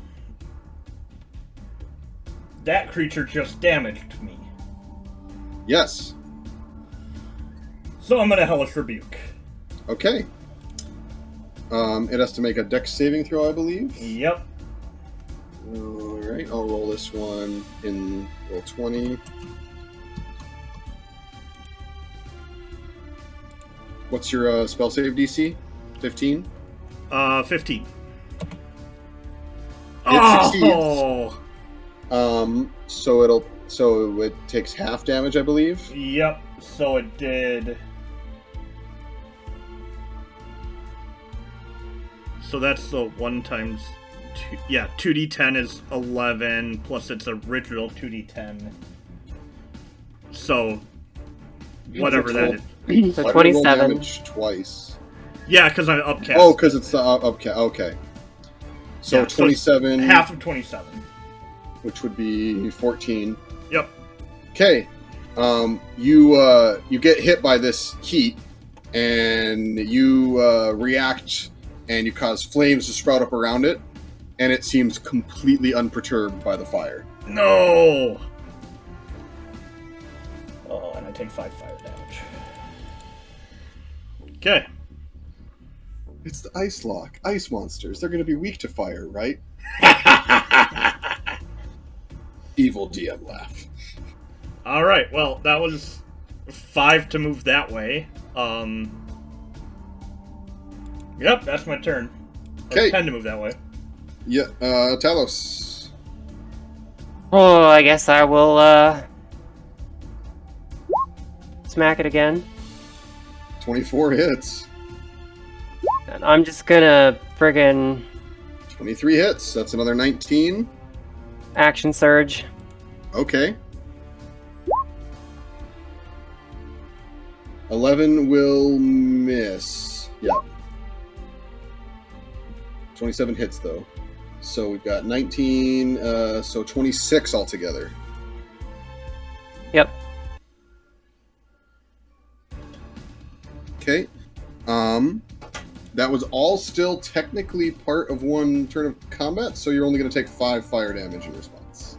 that creature just damaged me. Yes. So I'm gonna Hellish Rebuke. Okay. It has to make a dex saving throw, I believe. Yep. Alright, I'll roll this one in roll 20. What's your spell save DC? 15? 15. It succeeds. Oh! So it takes half damage, I believe. Yep. So it did. So that's the 1 times 2. Yeah, 2d10 is 11 plus its original 2d10. So whatever that is. So Why did I roll 27. damage twice. Yeah, because I upcast. Oh, because it's okay. So Yeah, so 27, half of 27. which would be 14. Yep. Okay. You get hit by this heat, and you react, and you cause flames to sprout up around it, and it seems completely unperturbed by the fire. No. Oh, and I take 5 fire damage. Okay. It's the ice lock. Ice monsters. They're going to be weak to fire, right? Evil DM laugh. All right. Well, that was 5 to move that way. Yep, that's my turn. Or Okay. 10 to move that way. Yeah, Talos. Oh, I guess I will, smack it again. 24 hits. And I'm just gonna friggin' 23 hits. That's another 19. action surge. Okay. 11 will miss. Yep. 27 hits, though. So we've got 19, so 26 altogether. Yep. Okay. That was all still technically part of 1 turn of combat, so you're only going to take 5 fire damage in response.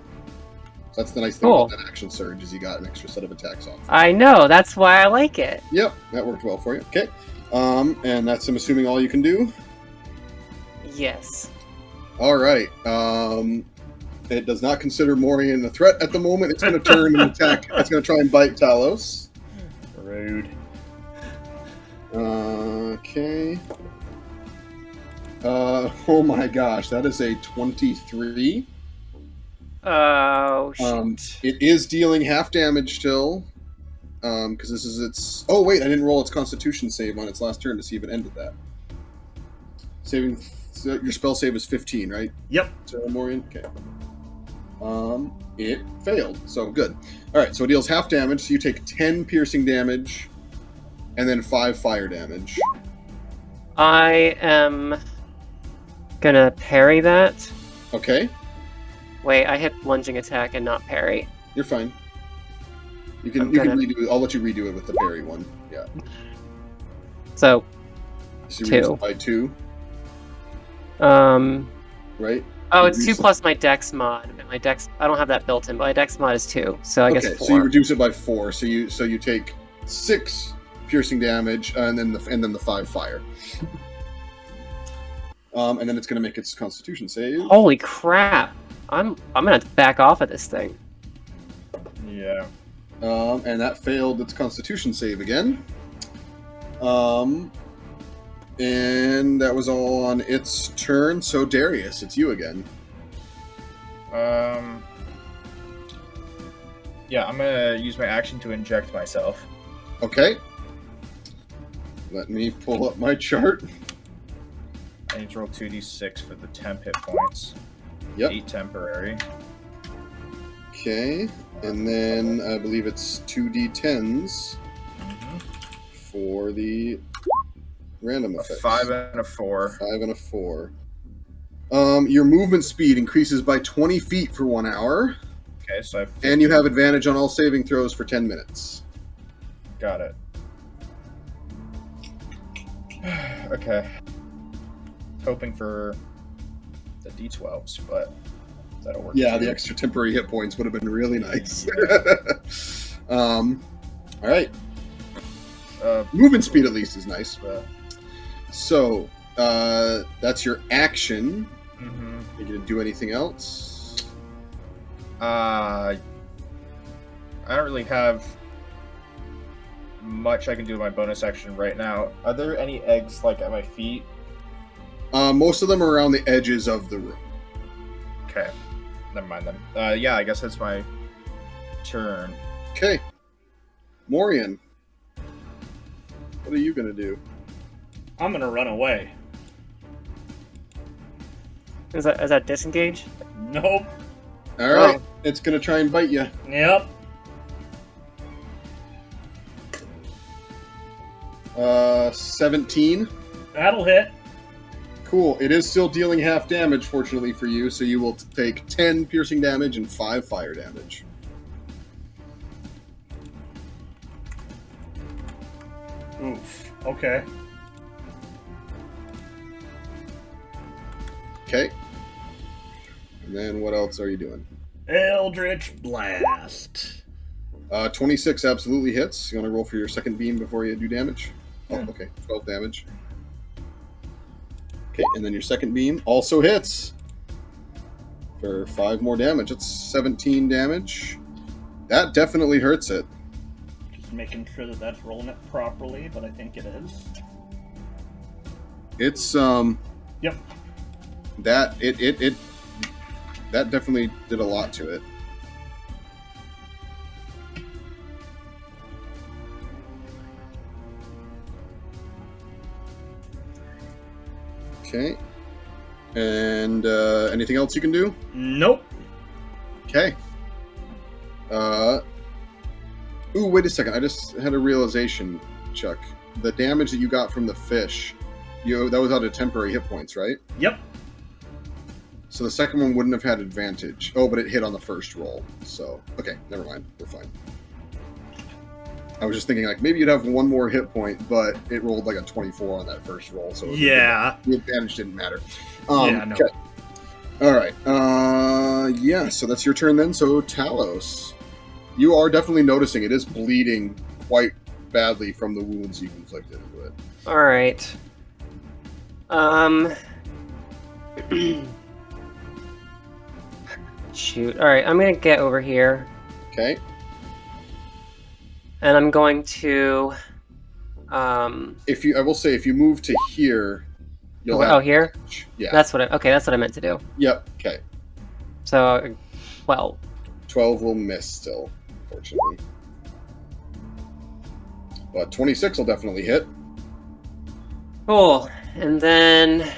So that's the nice thing Cool. about that action surge, is you got an extra set of attacks off. I know, that's why I like it. Yep, that worked well for you. Okay. And that's, I'm assuming, all you can do? Yes. All right. It does not consider Morian a threat at the moment. It's going to turn and attack. It's going to try and bite Talos. Rude. Okay. Oh my gosh, that is a 23. Oh, shit. It is dealing half damage still. Because this is its... Oh wait, I didn't roll its Constitution save on its last turn to see if it ended that. Saving... So your spell save is 15, right? Yep. So Morian? Okay. It failed, so good. Alright, so it deals half damage, so you take 10 piercing damage, and then 5 fire damage. I am Gonna parry that. Okay, Wait, I hit lunging attack and not parry. you're fine. You I'm can gonna- redo it. I'll let you redo it with the parry one. Yeah. So, So you reduce 2. it by 2, oh, right? it's 2 plus my dex mod. And my dex, I don't have that built in, but my dex mod is 2, so I guess 4. So you reduce it by 4. So you take 6 piercing damage, and then the 5 fire. And then it's gonna make its Constitution save. Holy crap! I'm gonna have to back off of this thing. Yeah. And that failed its Constitution save again. And that was all on its turn. So Darius, it's you again. Yeah, I'm gonna use my action to inject myself. Okay. Let me pull up my chart. I need to roll 2d6 for the temp hit points. Yep. 8 temporary. Okay. And then I believe it's 2d10s for the random A effects. 5 and a 4. 5 and a 4. Your movement speed increases by 20 feet for 1 hour. Okay, so I've And you have advantage on all saving throws for 10 minutes. got it. Okay. Hoping for the d12s, but that'll work. Yeah, too. the extra temporary hit points would have been really nice. All right. Movement speed at least is nice. So, that's your action. Mhm. Are you going to do anything else? I don't really have much I can do with my bonus action right now. Are there any eggs like at my feet? Most of them are around the edges of the room. Okay, never mind then. Yeah, I guess that's my turn. Okay. Morian, what are you going to do? I'm gonna run away. Is that disengage? All Nope. right. It's going to try and bite you. Yep. 17. That'll hit. Cool. It is still dealing half damage, fortunately for you, so you will take 10 piercing damage and 5 fire damage. Oof. Okay. Okay. And then what else are you doing? Eldritch Blast. 26 absolutely hits. You want to roll for your second beam before you do damage? Oh, Yeah. okay. 12 damage. Okay, and then your second beam also hits for 5 more damage. That's 17 damage. That definitely hurts it. Just making sure that that's rolling it properly, but I think it is. It's Yep. that that definitely did a lot to it. Okay. And anything else you can do? Nope. Okay. Ooh, wait a second. I just had a realization, Chuck. The damage that you got from the fish, that was out of temporary hit points, right? Yep. So the second one wouldn't have had advantage. Oh, but it hit on the first roll. So, okay, never mind. We're fine. I was just thinking, like, maybe you'd have 1 more hit point, but it rolled like a 24 on that first roll, so Yeah. the advantage didn't matter. Yeah, no. Okay. All right. Yeah, so that's your turn then. So, Talos, you are definitely noticing it is bleeding quite badly from the wounds you've inflicted into it. All right. Shoot. All right, I'm gonna get over here, Okay. and I'm going to. I will say, if you move to here, you'll Oh, here. Yeah. That's what. That's what I meant to do. Yep. Okay. So, well, 12 will miss still, unfortunately. But 26 will definitely hit. cool. And then,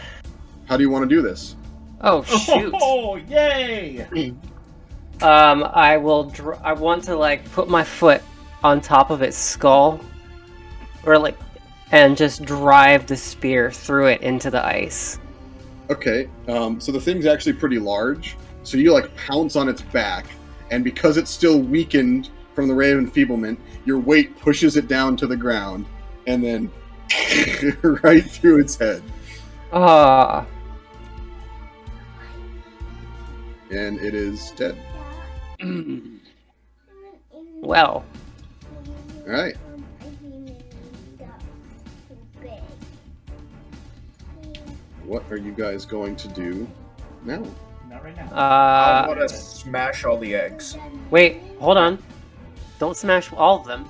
How do you want to do this? oh shoot. Oh, yay! I will. I want to like put my foot on top of its skull, or like, and just drive the spear through it into the ice. Okay, so the thing's actually pretty large. So you like pounce on its back, and because it's still weakened from the ray of enfeeblement, your weight pushes it down to the ground, and then right through its head. Ah. And it is dead. Well. All right. What are you guys going to do now? Not right now. I want to smash all the eggs. Wait, hold on. Don't smash all of them.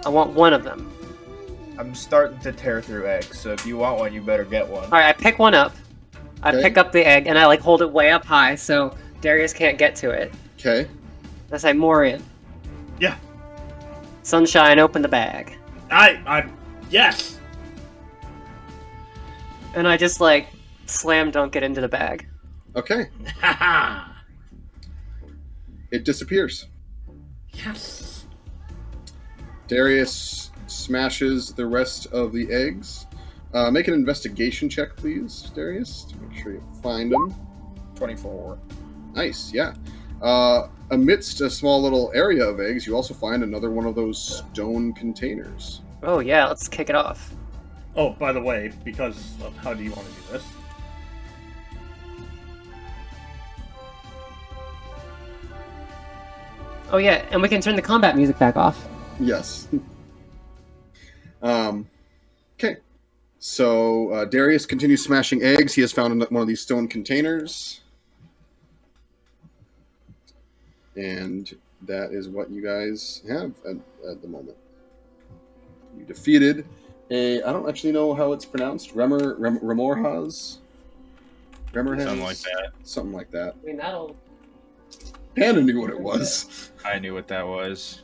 I want one of them. I'm starting to tear through eggs, so if you want one, you better get one. Alright, I pick one up. I Okay. pick up the egg, and I like hold it way up high so Darius can't get to it. Okay. I say, Morian. Yeah. Sunshine, open the bag. Yes. And I just like slam dunk it into the bag. Okay. Haha. It disappears. Yes. Darius smashes the rest of the eggs. Make an investigation check, please, Darius, to make sure you find them. 24. Nice, yeah. Amidst a small little area of eggs, you also find another one of those stone containers. Oh yeah, let's kick it off. Oh, by the way, because of how do you want to do this? Oh yeah, and we can turn the combat music back off. Yes. Okay. So Darius continues smashing eggs. He has found one of these stone containers. And that is what you guys have at the moment. You defeated I don't actually know how it's pronounced. Remorhaz? Remorhaz? Something like that. Something like that. I mean, that'll... Panda knew what it was. I knew what that was.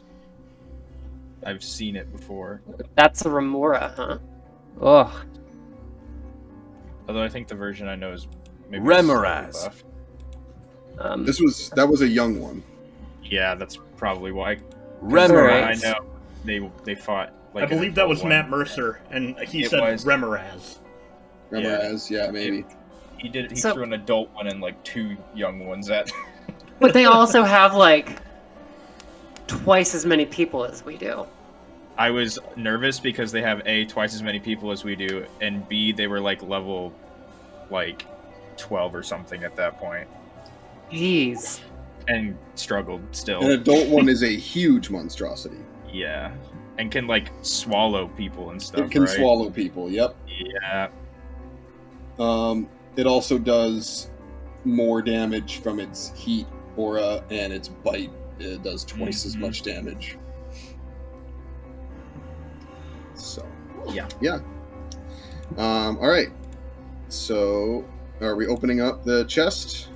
I've seen it before. That's a remora, huh? Ugh. Although I think the version I know is maybe Remoraz. buffed. That was a young one. Yeah, that's probably why. Remoraz. I know they fought. Like I believe that was one. Matt Mercer, and he It said was. Remoraz. Remorhaz, yeah, maybe. He did. He So- threw an adult one and like 2 young ones at. But they also have like twice as many people as we do. I was nervous because they have A, twice as many people as we do, and B, they were like level 12 or something at that point, Jeez. and struggled still. An adult one is a huge monstrosity. Yeah, and can like swallow people and stuff. It can right? swallow people, yep. Yeah. It also does more damage from its heat aura, and its bite does twice as much damage. So, Yeah. all right. So, are we opening up the chest?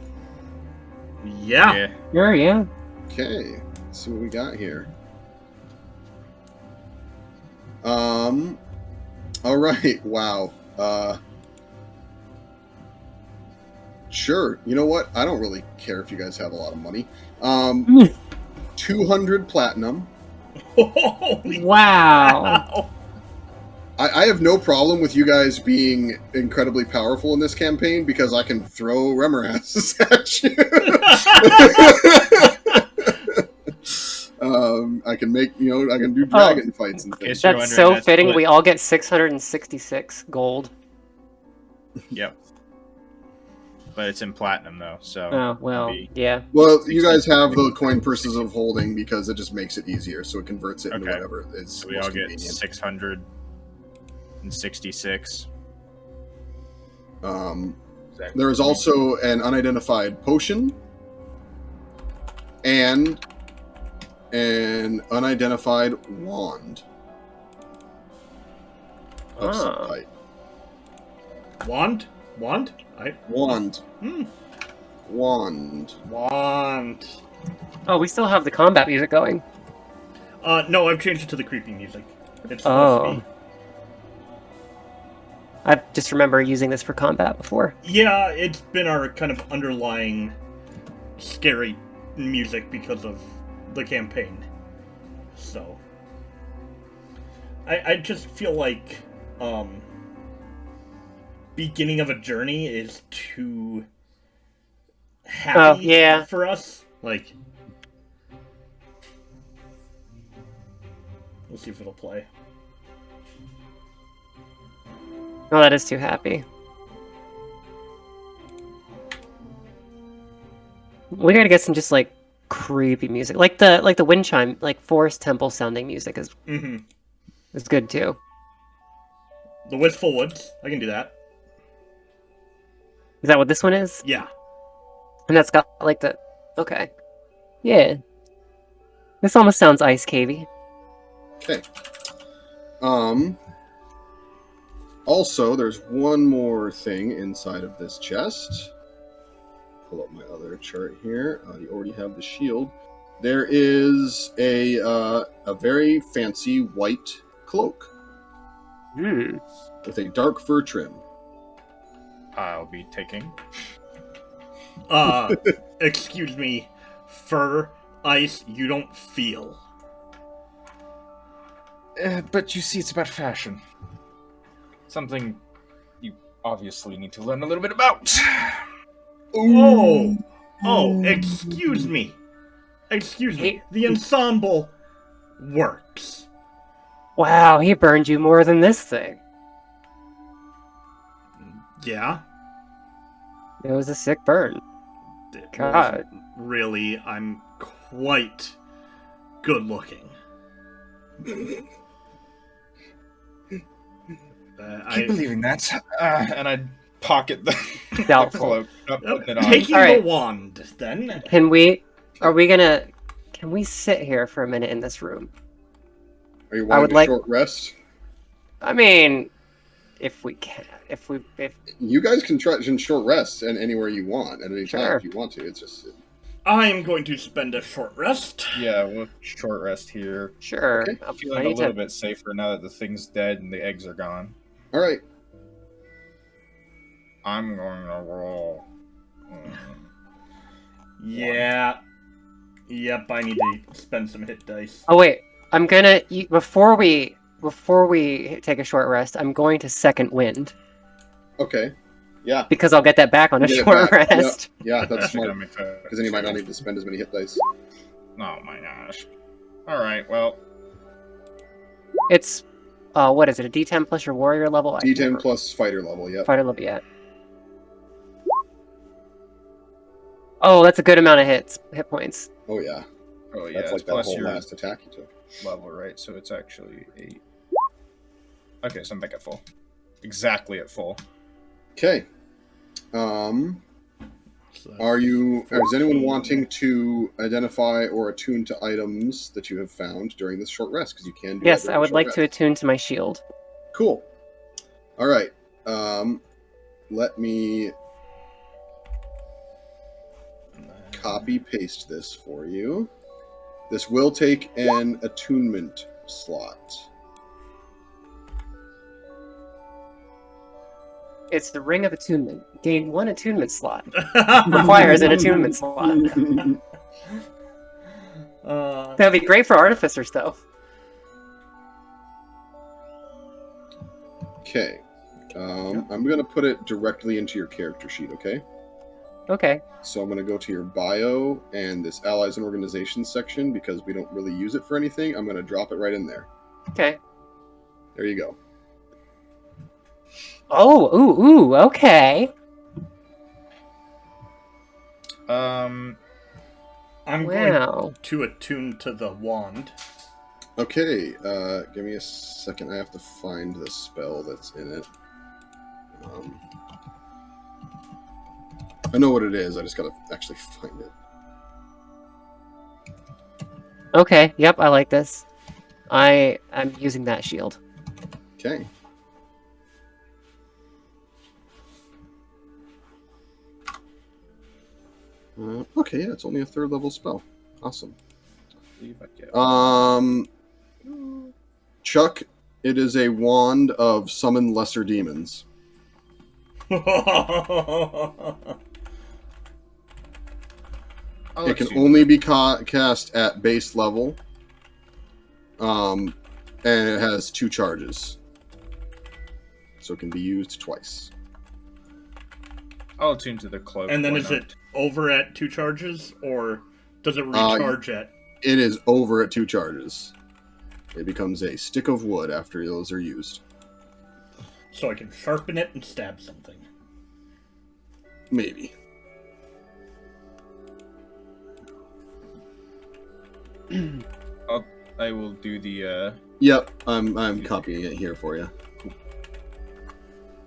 Yeah. Sure, yeah. Okay, let's see what we got here. All right. Wow. Sure. You know what? I don't really care if you guys have a lot of money. 200 platinum. Holy Wow. I have no problem with you guys being incredibly powerful in this campaign because I can throw Remorazes at you. I can make, I can do dragon fights and things. Yes, you're That's wondering, so that's fitting. what- We all get 666 gold. Yep. But it's in platinum though, so. Oh, well, maybe- yeah. Well, you guys have the coin purses of holding because it just makes it easier, so it converts it into Okay. whatever is So we most all get convenient. 666. There is also an unidentified potion and an unidentified wand of some Ah. type. Wand? Wand. Hmm. Wand. Wand. Oh, we still have the combat music going. No, I've changed it to the creepy music. It's Oh. supposed to be. I just remember using this for combat before. Yeah, it's been our kind of underlying scary music because of the campaign. So I just feel like beginning of a journey is too happy yeah. for us. Like, we'll see if it'll play. Oh, that is too happy. We gotta get some just like creepy music, like the wind chime, like forest temple sounding music is good too. The Wistful Woods, I can do that. Is that what this one is? Yeah. And that's got like the okay, yeah. This almost sounds ice cavey. Okay. Also, there's one more thing inside of this chest. Pull up my other chart here. You already have the shield. There is a very fancy white cloak with a dark fur trim. I'll be taking. Excuse me. Fur, ice, you don't feel. But you see, it's about fashion. Something you obviously need to learn a little bit about. Oh, excuse me. Excuse me. The ensemble works. Wow, he burned you more than this thing. Yeah? It was a sick burn. God. Really, I'm quite good looking. Keep believing that. And I pocket the Doubtful. cloak. Putting it on. Taking Alright. the wand, then. Can we sit here for a minute in this room? Are you I wanting would a like- short rest? I mean, if we can, if You guys can try in short rest and anywhere you want at any time Sure. if you want to. It's just I am going to spend a short rest. Yeah, we'll short rest here. sure. Okay. I'm feeling a little bit safer now that the thing's dead and the eggs are gone. all right. I'm going to roll. Yeah. Yep, I need to spend some hit dice. Oh wait, I'm gonna before we take a short rest. I'm going to second wind Okay. Yeah. because I'll get that back on a Get it short back. rest. Yeah, that's actually smart. gonna make that. Because then you might not need to spend as many hit dice. Oh my gosh. Alright, well. It's what is it? A D10 plus your warrior level? I can't D10 remember. plus fighter level. Yep. Fighter level, yeah. Oh, that's a good amount of hit points. Oh yeah. Oh yeah, That's it's like that plus whole your last attack you took. level, right? So it's actually 8. Okay, so I'm back at full. Exactly at full. Okay. Is anyone wanting to identify or attune to items that you have found during this short rest? Because you can do that Yes, during I the would short like rest. to attune to my shield. Cool. All right. Let me copy paste this for you. This will take an attunement slot. It's the Ring of Attunement. Gain 1 attunement slot. Requires an attunement slot. That'd be great for artificers, though. Okay. I'm going to put it directly into your character sheet, okay? Okay. So I'm going to go to your bio and this allies and organizations section because we don't really use it for anything. I'm going to drop it right in there. Okay. There you go. Oh, ooh, okay. I'm going Wow. to attune to the wand. Okay, give me a second. I have to find the spell that's in it. I know what it is. I just gotta actually find it. Okay, yep, I like this. I'm using that shield. Okay. Okay, yeah, it's only a 3rd level spell. Awesome. Chuck, it is a wand of summon lesser demons. It can only be cast at base level. And it has 2 charges. So it can be used twice. I'll attune to the cloak. And then why is not? it over at 2 charges, or does it recharge at? It is over at 2 charges. It becomes a stick of wood after those are used. So I can sharpen it and stab something. Maybe. I will do the. Yep, I'm copying it here for you.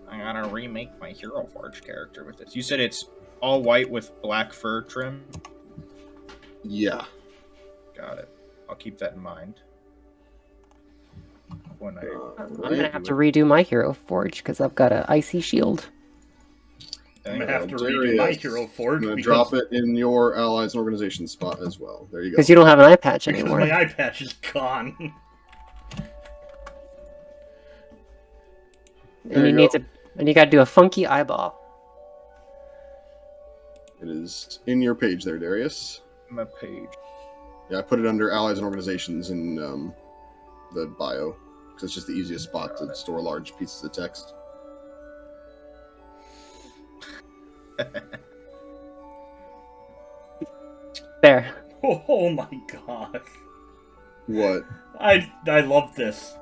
I gotta remake my Hero Forge character with this. You said it's all white with black fur trim. Yeah. Got it. I'll keep that in mind. When I I'm gonna have to redo my Hero Forge because I've got an icy shield. I'm gonna have to redo my Hero Forge. I'm gonna drop it in your allies and organization spot as well. There you go. Because you don't have an eye patch Because anymore. my eye patch is gone. And you need to, and you got to do a funky eyeball. It is in your page there, Darius. my page. Yeah, I put it under allies and organizations in the bio because it's just the easiest spot to store large pieces of text. There. Oh my gosh. What? I love this.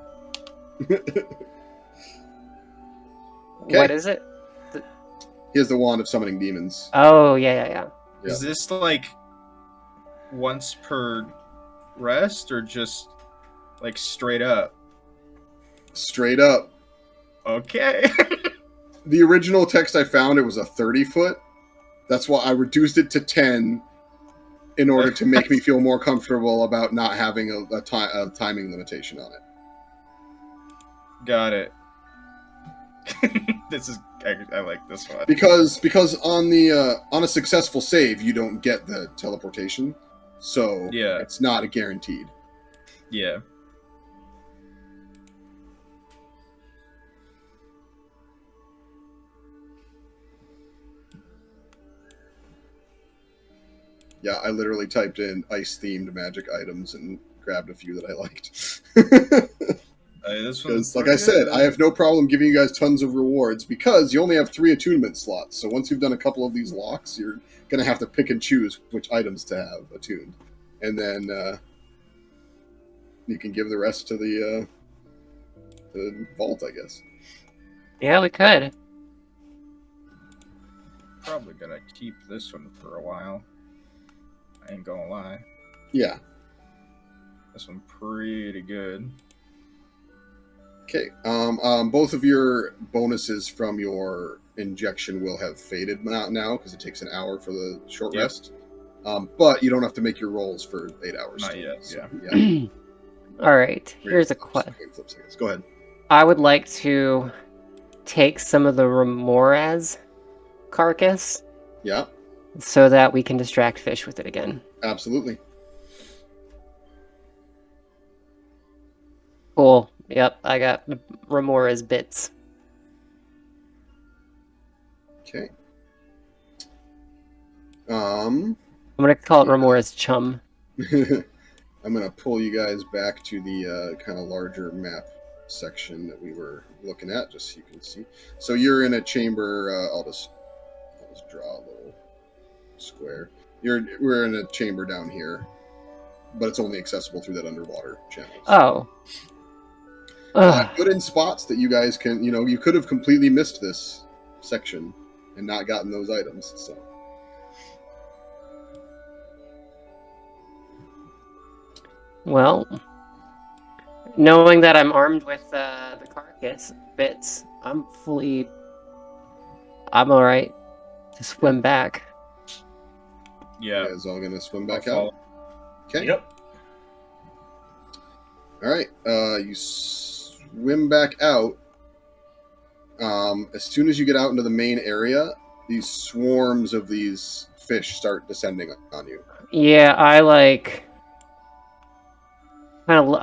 What is it? He has the wand of summoning demons. Oh, yeah. Yeah. Is this like once per rest or just like straight up? Straight up. Okay. The original text I found, it was a 30-foot. That's why I reduced it to 10 in order to make me feel more comfortable about not having a timing limitation on it. Got it. This is I like this one. Because on the on a successful save, you don't get the teleportation, so Yeah. it's not a guaranteed. Yeah. Yeah, I literally typed in ice-themed magic items and grabbed a few that I liked. This one's Because, like pretty I said, good. I have no problem giving you guys tons of rewards because you only have 3 attunement slots. So once you've done a couple of these locks, you're going to have to pick and choose which items to have attuned. And then you can give the rest to the vault, I guess. Yeah, we could. Probably gonna keep this one for a while. I ain't gonna lie. Yeah. This one pretty good. Okay. Both of your bonuses from your injection will have faded now because it takes an hour for the short Yep. rest. But you don't have to make your rolls for 8 hours. Not still. yet, So, yeah. yeah. All right. Here's a question. Go ahead. I would like to take some of the Remora's carcass Yeah, so that we can distract fish with it again. absolutely. Cool. Yep, I got Remora's bits. Okay. I'm gonna call it Remora's chum. I'm going to pull you guys back to the kind of larger map section that we were looking at, just so you can see. So you're in a chamber. I'll just draw a little square. We're in a chamber down here, but it's only accessible through that underwater channel. Oh. Ugh. Good in spots that you guys can, you could have completely missed this section and not gotten those items. So. Well, knowing that I'm armed with the carcass bits, I'm alright to swim back. Yeah. You guys all going to swim back I'll out? Okay. Yep. All right. You swim back out. As soon as you get out into the main area, these swarms of these fish start descending on you. Yeah, I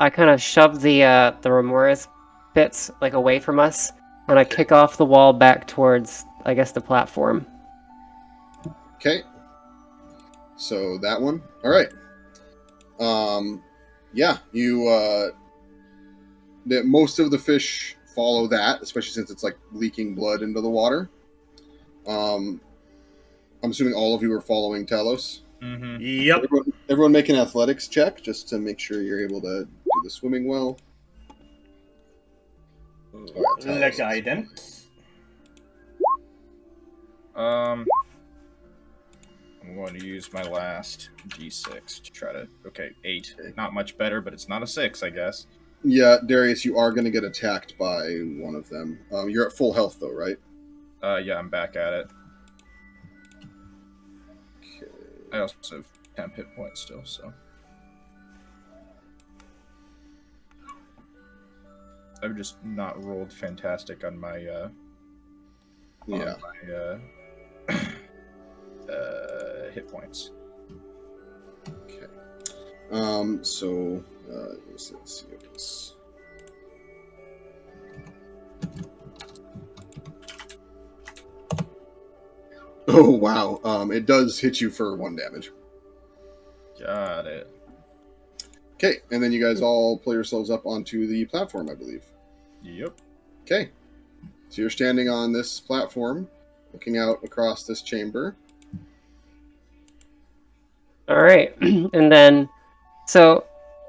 kind of shove the Remora's bits away from us, and I kick off the wall back towards, I guess, the platform. Okay. So that one. All right. Yeah, most of the fish follow that, especially since it's like leaking blood into the water. I'm assuming all of you are following Talos. Mm-hmm. Yep. Everyone make an athletics check just to make sure you're able to do the swimming well. The guidance. I'm going to use my last d6 to try to... Okay, 8. Okay. Not much better, but it's not a 6, I guess. Yeah, Darius, you are going to get attacked by one of them. You're at full health, though, right? Yeah, I'm back at it. Okay. I also have 10 hit points still, so... I've just not rolled fantastic on my, Yeah. hit points. Okay. Let's see what this... Oh, wow. It does hit you for 1 damage. Got it. Okay, and then you guys all pull yourselves up onto the platform, I believe. Yep. Okay. So you're standing on this platform, looking out across this chamber. All right, and then, so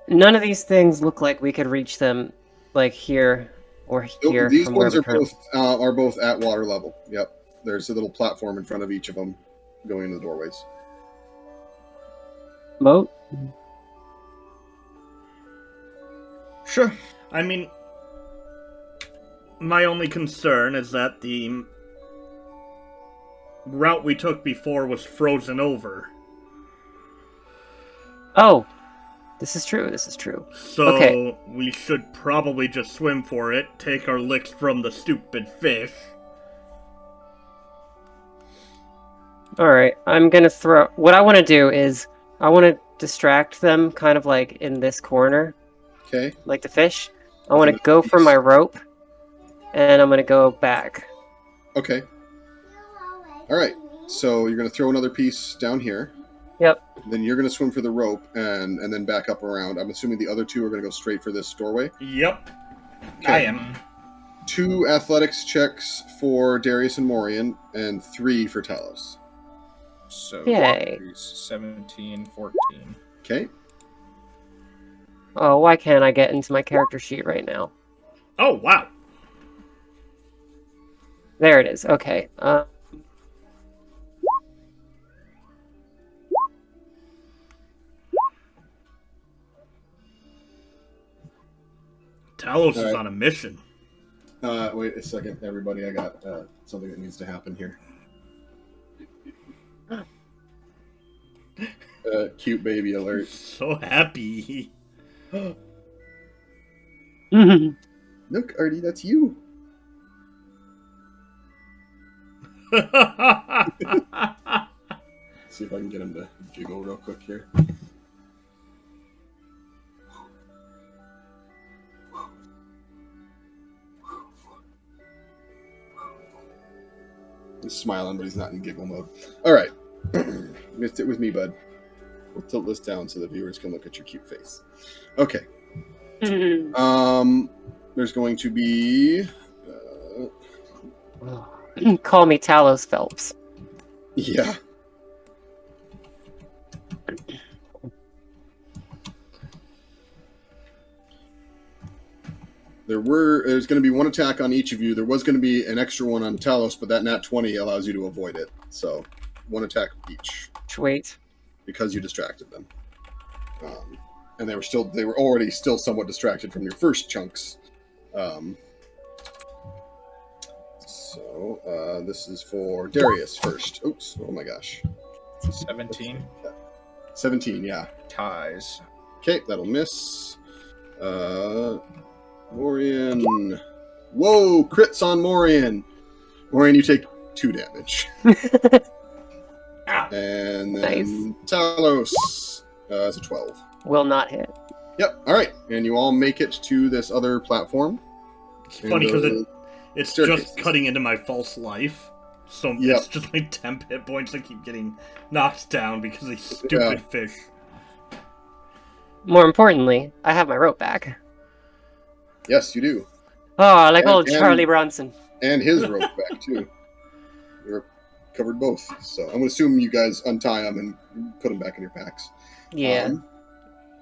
none of these things look like we could reach them, like here or here. These from where ones we are both at water level. Yep. There's a little platform in front of each of them going into the doorways. Moat? Sure. I mean, my only concern is that the route we took before was frozen over. Oh, this is true. This is true. So Okay. we should probably just swim for it, take our licks from the stupid fish. All right, I'm gonna throw. What I want to do is I want to distract them, kind of like in this corner, Okay. like the fish. I want to go for my rope, and I'm gonna go back. Okay. All right. So you're going to throw another piece down here. Yep. Then you're going to swim for the rope and then back up around. I'm assuming the other two are going to go straight for this doorway. Yep. Okay. I am. 2 athletics checks for Darius and Morian, and 3 for Talos. So, Yay. 17, 14. Okay. Oh, why can't I get into my character sheet right now? Oh, wow. There it is. Okay. Talos is Alright. on a mission. Wait a second, everybody. I got something that needs to happen here. Cute baby alert. So happy. Look, Artie, that's you. See if I can get him to jiggle real quick here. He's smiling, but he's not in giggle mode. All right. Missed it with me, bud. We'll tilt this down so the viewers can look at your cute face. Okay. There's going to be... Call me Talos Phelps. yeah. There's going to be 1 attack on each of you. There was going to be an extra one on Talos, but that nat 20 allows you to avoid it. So, 1 attack each. Wait. Because you distracted them. And they were already still somewhat distracted from your first chunks. This is for Darius first. Oops, oh my gosh. 17. 17, yeah. Ties. Okay, that'll miss. Morian. Whoa, crits on Morian. Morian, you take 2 damage. And then Nice. Talos is a 12. Will not hit. Yep, alright. And you all make it to this other platform. It's funny because it's staircase. just cutting into my false life. So Yep. it's just my temp hit points that keep getting knocked down because of these stupid fish. More importantly, I have my rope back. Yes, you do. Oh, like And- old and- Charlie Bronson. And his rope back, too. You're covered both. So I'm going to assume you guys untie them and put them back in your packs. Yeah.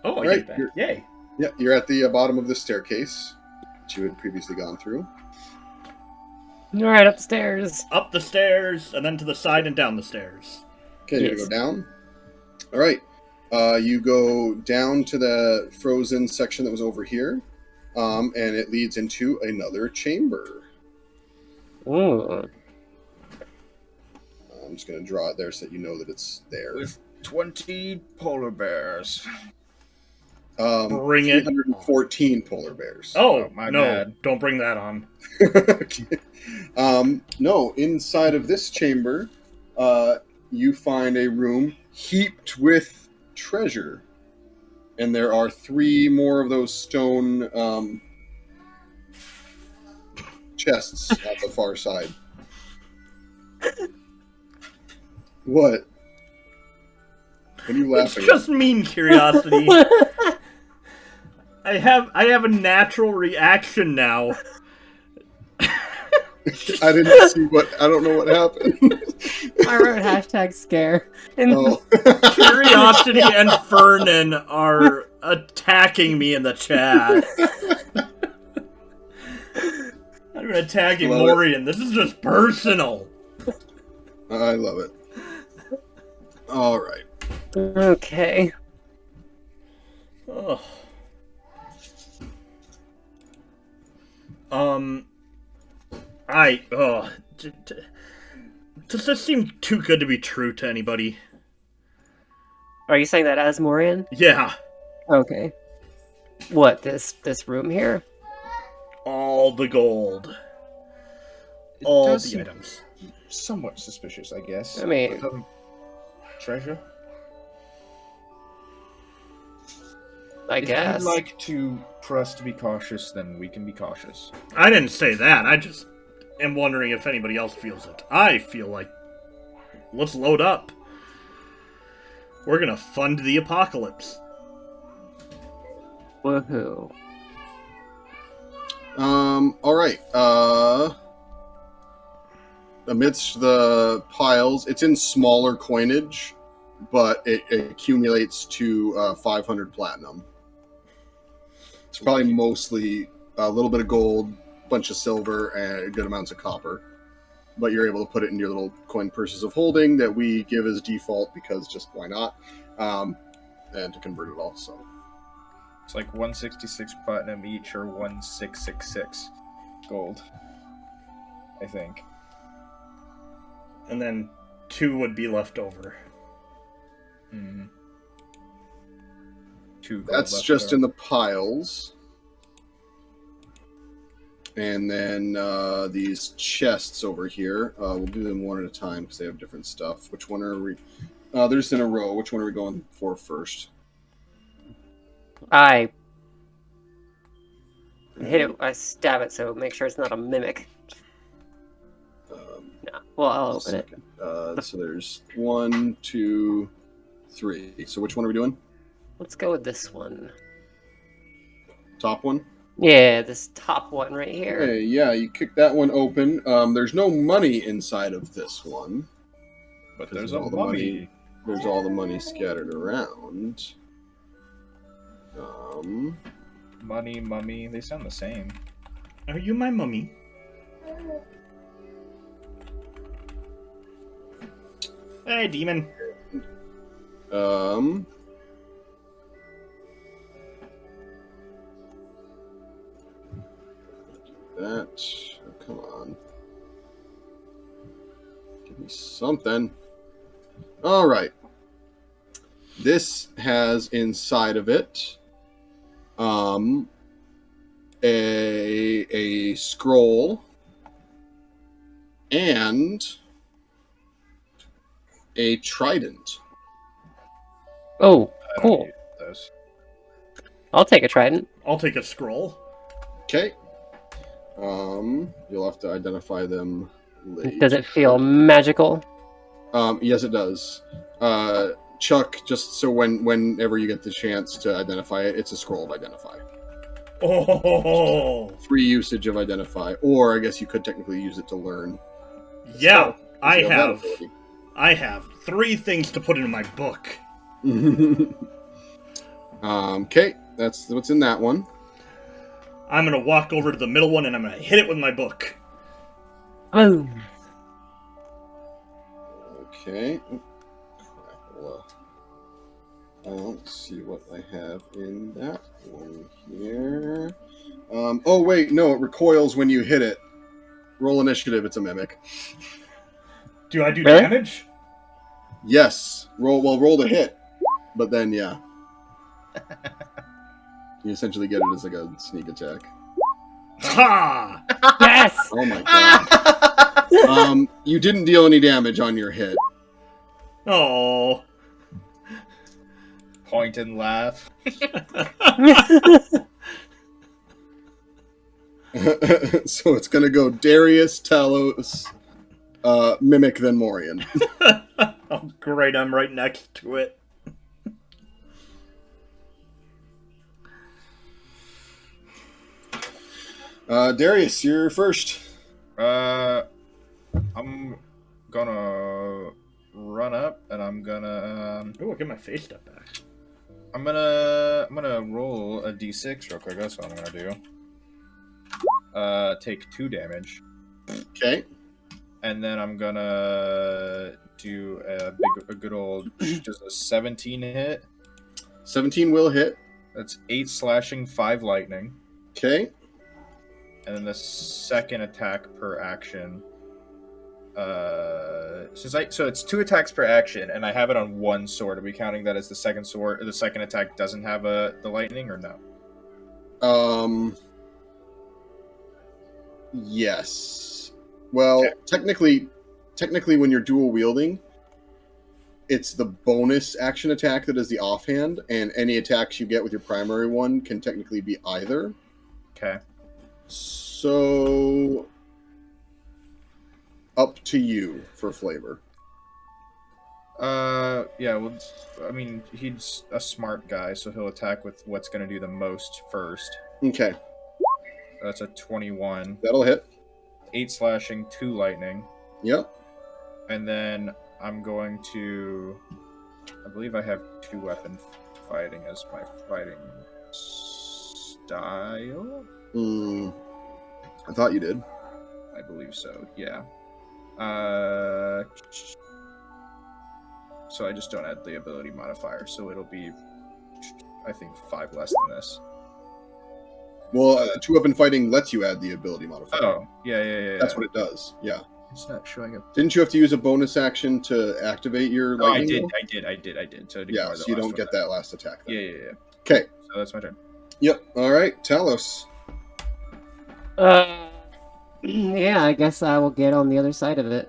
Oh, I right, get that. Yay. Yeah, you're at the bottom of the staircase that you had previously gone through. All right, upstairs. Up the stairs, and then to the side and down the stairs. Okay, you're going to go down? All right. You go down to the frozen section that was over here, and it leads into another chamber. Ooh. I'm just going to draw it there so that you know that it's there. With 20 polar bears. Bring it. 314 polar bears. Oh, my no, bad. don't bring that on. Okay. No, inside of this chamber, you find a room heaped with treasure. And there are 3 more of those stone chests at the far side. What? What are you laughing It's just mean curiosity. I have a natural reaction now. I didn't see I don't know what happened. I wrote #scare. Oh. Curiosity and Fernan are attacking me in the chat. I'm attacking Morian. This is just personal. I love it. All right. Okay. Oh. Does this seem too good to be true to anybody? Are you saying that as Morian? Yeah. Okay. What, this room here? All the gold. It All does the seem items. somewhat suspicious, I guess. I mean- treasure? I guess. If you'd like for us to be cautious, then we can be cautious. I didn't say that. I just am wondering if anybody else feels it. I feel like let's load up. We're gonna fund the apocalypse. Woohoo. All right. Amidst the piles, it's in smaller coinage, but it accumulates to 500 platinum. It's probably mostly a little bit of gold, a bunch of silver, and good amounts of copper. But you're able to put it in your little coin purses of holding that we give as default because just why not? And to convert it all, so. It's like 166 platinum each, or 1666 gold, I think. And then 2 would be left over. Mm-hmm. 2 gold That's left just there. in the piles. And then these chests over here, we'll do them one at a time because they have different stuff. Which one are we? They're just in a row. Which one are we going for first? I hit it, I stab it, so make sure it's not a mimic. No. Well, I'll open it. So there's 1, 2, 3. So which one are we doing? Let's go with this one. Top one? Yeah, this top one right here. Okay, yeah, you kick that one open. There's no money inside of this one. But 'cause there's all a the mummy. There's all the money scattered around. Money, mummy, they sound the same. Are you my mummy? Hey, demon. That. Oh, come on. Give me something. All right. This has inside of it a scroll and a trident. Oh, I don't cool. use those. I'll take a trident. I'll take a scroll. Okay. You'll have to identify them later. Does it feel magical? Yes, it does. Chuck, just so whenever you get the chance to identify it, it's a scroll of identify. Oh, 3 usage of identify, or I guess you could technically use it to learn. yeah. I You have that ability. 3 things to put into my book. Okay, that's what's in that one. I'm gonna walk over to the middle one and I'm gonna hit it with my book. Boom. Okay. Let's see what I have in that one here. Oh wait, no, it recoils when you hit it. Roll initiative. It's a mimic. Do I do Really? damage? Yes. Roll to hit, but then yeah, you essentially get it as like a sneak attack. Ha! Yes. Oh my god. You didn't deal any damage on your hit. Oh. Point and laugh. So it's gonna go Darius, Talos, Mimic, then Morian. Oh, great, I'm right next to it. Darius, you're first. I'm gonna run up and I'm gonna Oh, I'll get my face step back. I'm gonna roll a d6 real quick. That's what I'm gonna do. Take 2 damage, Okay. and then I'm gonna do a good old. Does a 17 hit? 17 will hit. That's 8 slashing, 5 lightning, Okay. and then the second attack per action. So it's 2 attacks per action, and I have it on 1 sword. Are we counting that as the second sword? Or the second attack doesn't have the lightning, or no? Yes. Well, Okay. technically, when you're dual wielding, it's the bonus action attack that is the offhand, and any attacks you get with your primary one can technically be either. Okay. So, up to you for flavor. Yeah. Well, I mean, he's a smart guy, so he'll attack with what's going to do the most first. Okay, That's a 21. that'll hit. 8 slashing, 2 lightning, Yep. and then I'm going to. I believe I have 2 weapon fighting as my fighting style. I thought you did. I believe so. Yeah. So I just don't add the ability modifier, so it'll be, I think, 5 less than this. Well, 2-weapon fighting lets you add the ability modifier. Oh, yeah. That's what it does. Yeah. It's not showing up. Didn't you have to use a bonus action to activate your Oh, I lightning did. bolt? I did. So Yeah, so you don't get that last attack then. Yeah. Okay. So that's my turn. Yep. All right, Talos. Yeah, I guess I will get on the other side of it.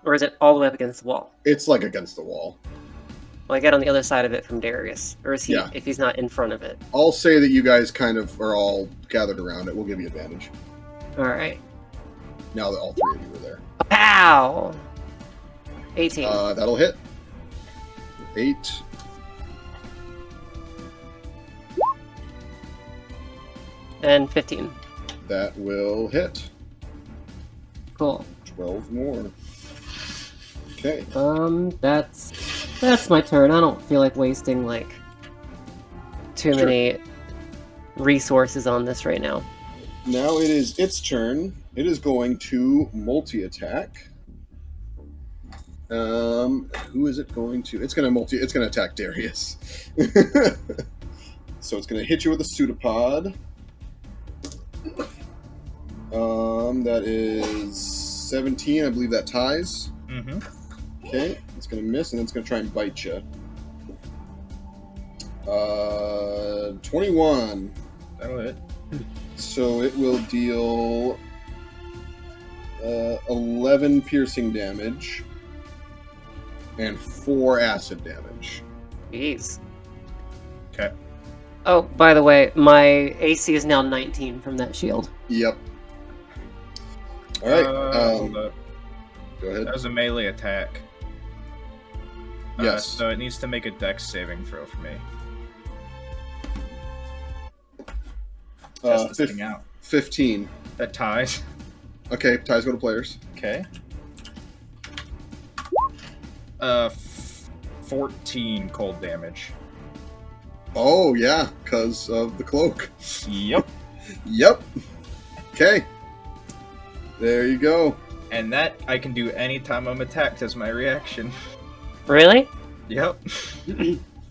Or is it all the way up against the wall? It's like against the wall. Will I get on the other side of it from Darius? Or is he, Yeah. if he's not in front of it? I'll say that you guys kind of are all gathered around it. We'll give you advantage Alright. now that all 3 of you are there. Pow! 18. That'll hit. 8. And 15. That will hit. Cool. 12 more. Okay. That's my turn. I don't feel like wasting, like, too Sure. many resources on this right now. Now it is its turn. It is going to multi-attack. Who is it going to? It's going to attack Darius. So it's going to hit you with a pseudopod. That is 17. I believe that ties. Mm-hmm. Okay, it's going to miss, and then it's going to try and bite you. 21. That'll hit. So it will deal 11 piercing damage and 4 acid damage. Jeez. Okay. Oh, by the way, my AC is now 19 from that shield. Yep. All right. Hold up. Go ahead. That was a melee attack. Yes. So it needs to make a dex saving throw for me. Test this thing out. 15. That ties. Okay, ties go to players. Okay. 14 cold damage. Oh, yeah, because of the cloak. Yep. Yep. Okay. There you go. And that I can do anytime I'm attacked as my reaction. Really? Yep.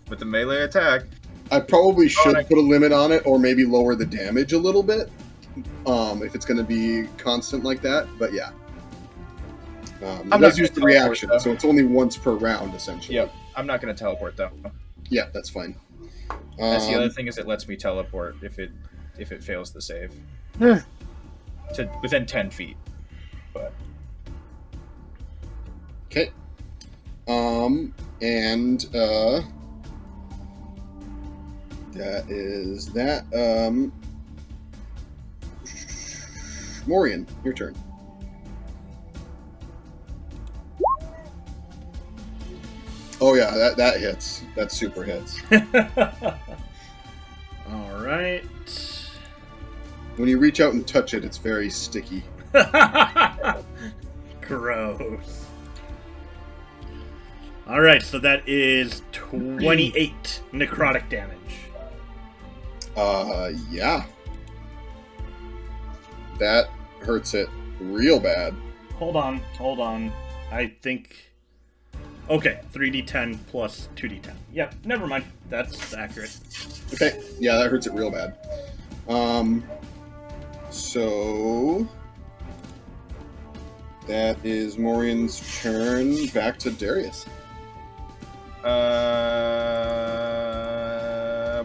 With the melee attack. I probably should I- put a limit on it, or maybe lower the damage a little bit, if it's going to be constant like that. But yeah, I'm it not does use gonna the teleport, reaction, though. so it's only once per round essentially. Yep. I'm not going to teleport though. Yeah, that's fine. That's the other thing is it lets me teleport if it fails the save Huh. to within 10 feet. But Okay. And that is that. Morian, your turn. Oh yeah, that hits. That super hits. All right. When you reach out and touch it, it's very sticky. Gross. All right, so that is 28 necrotic damage. Yeah. That hurts it real bad. Hold on. I think... Okay, 3d10 plus 2d10. Yep, never mind. That's accurate. Okay, yeah, that hurts it real bad. So... That is Morian's turn. Back to Darius.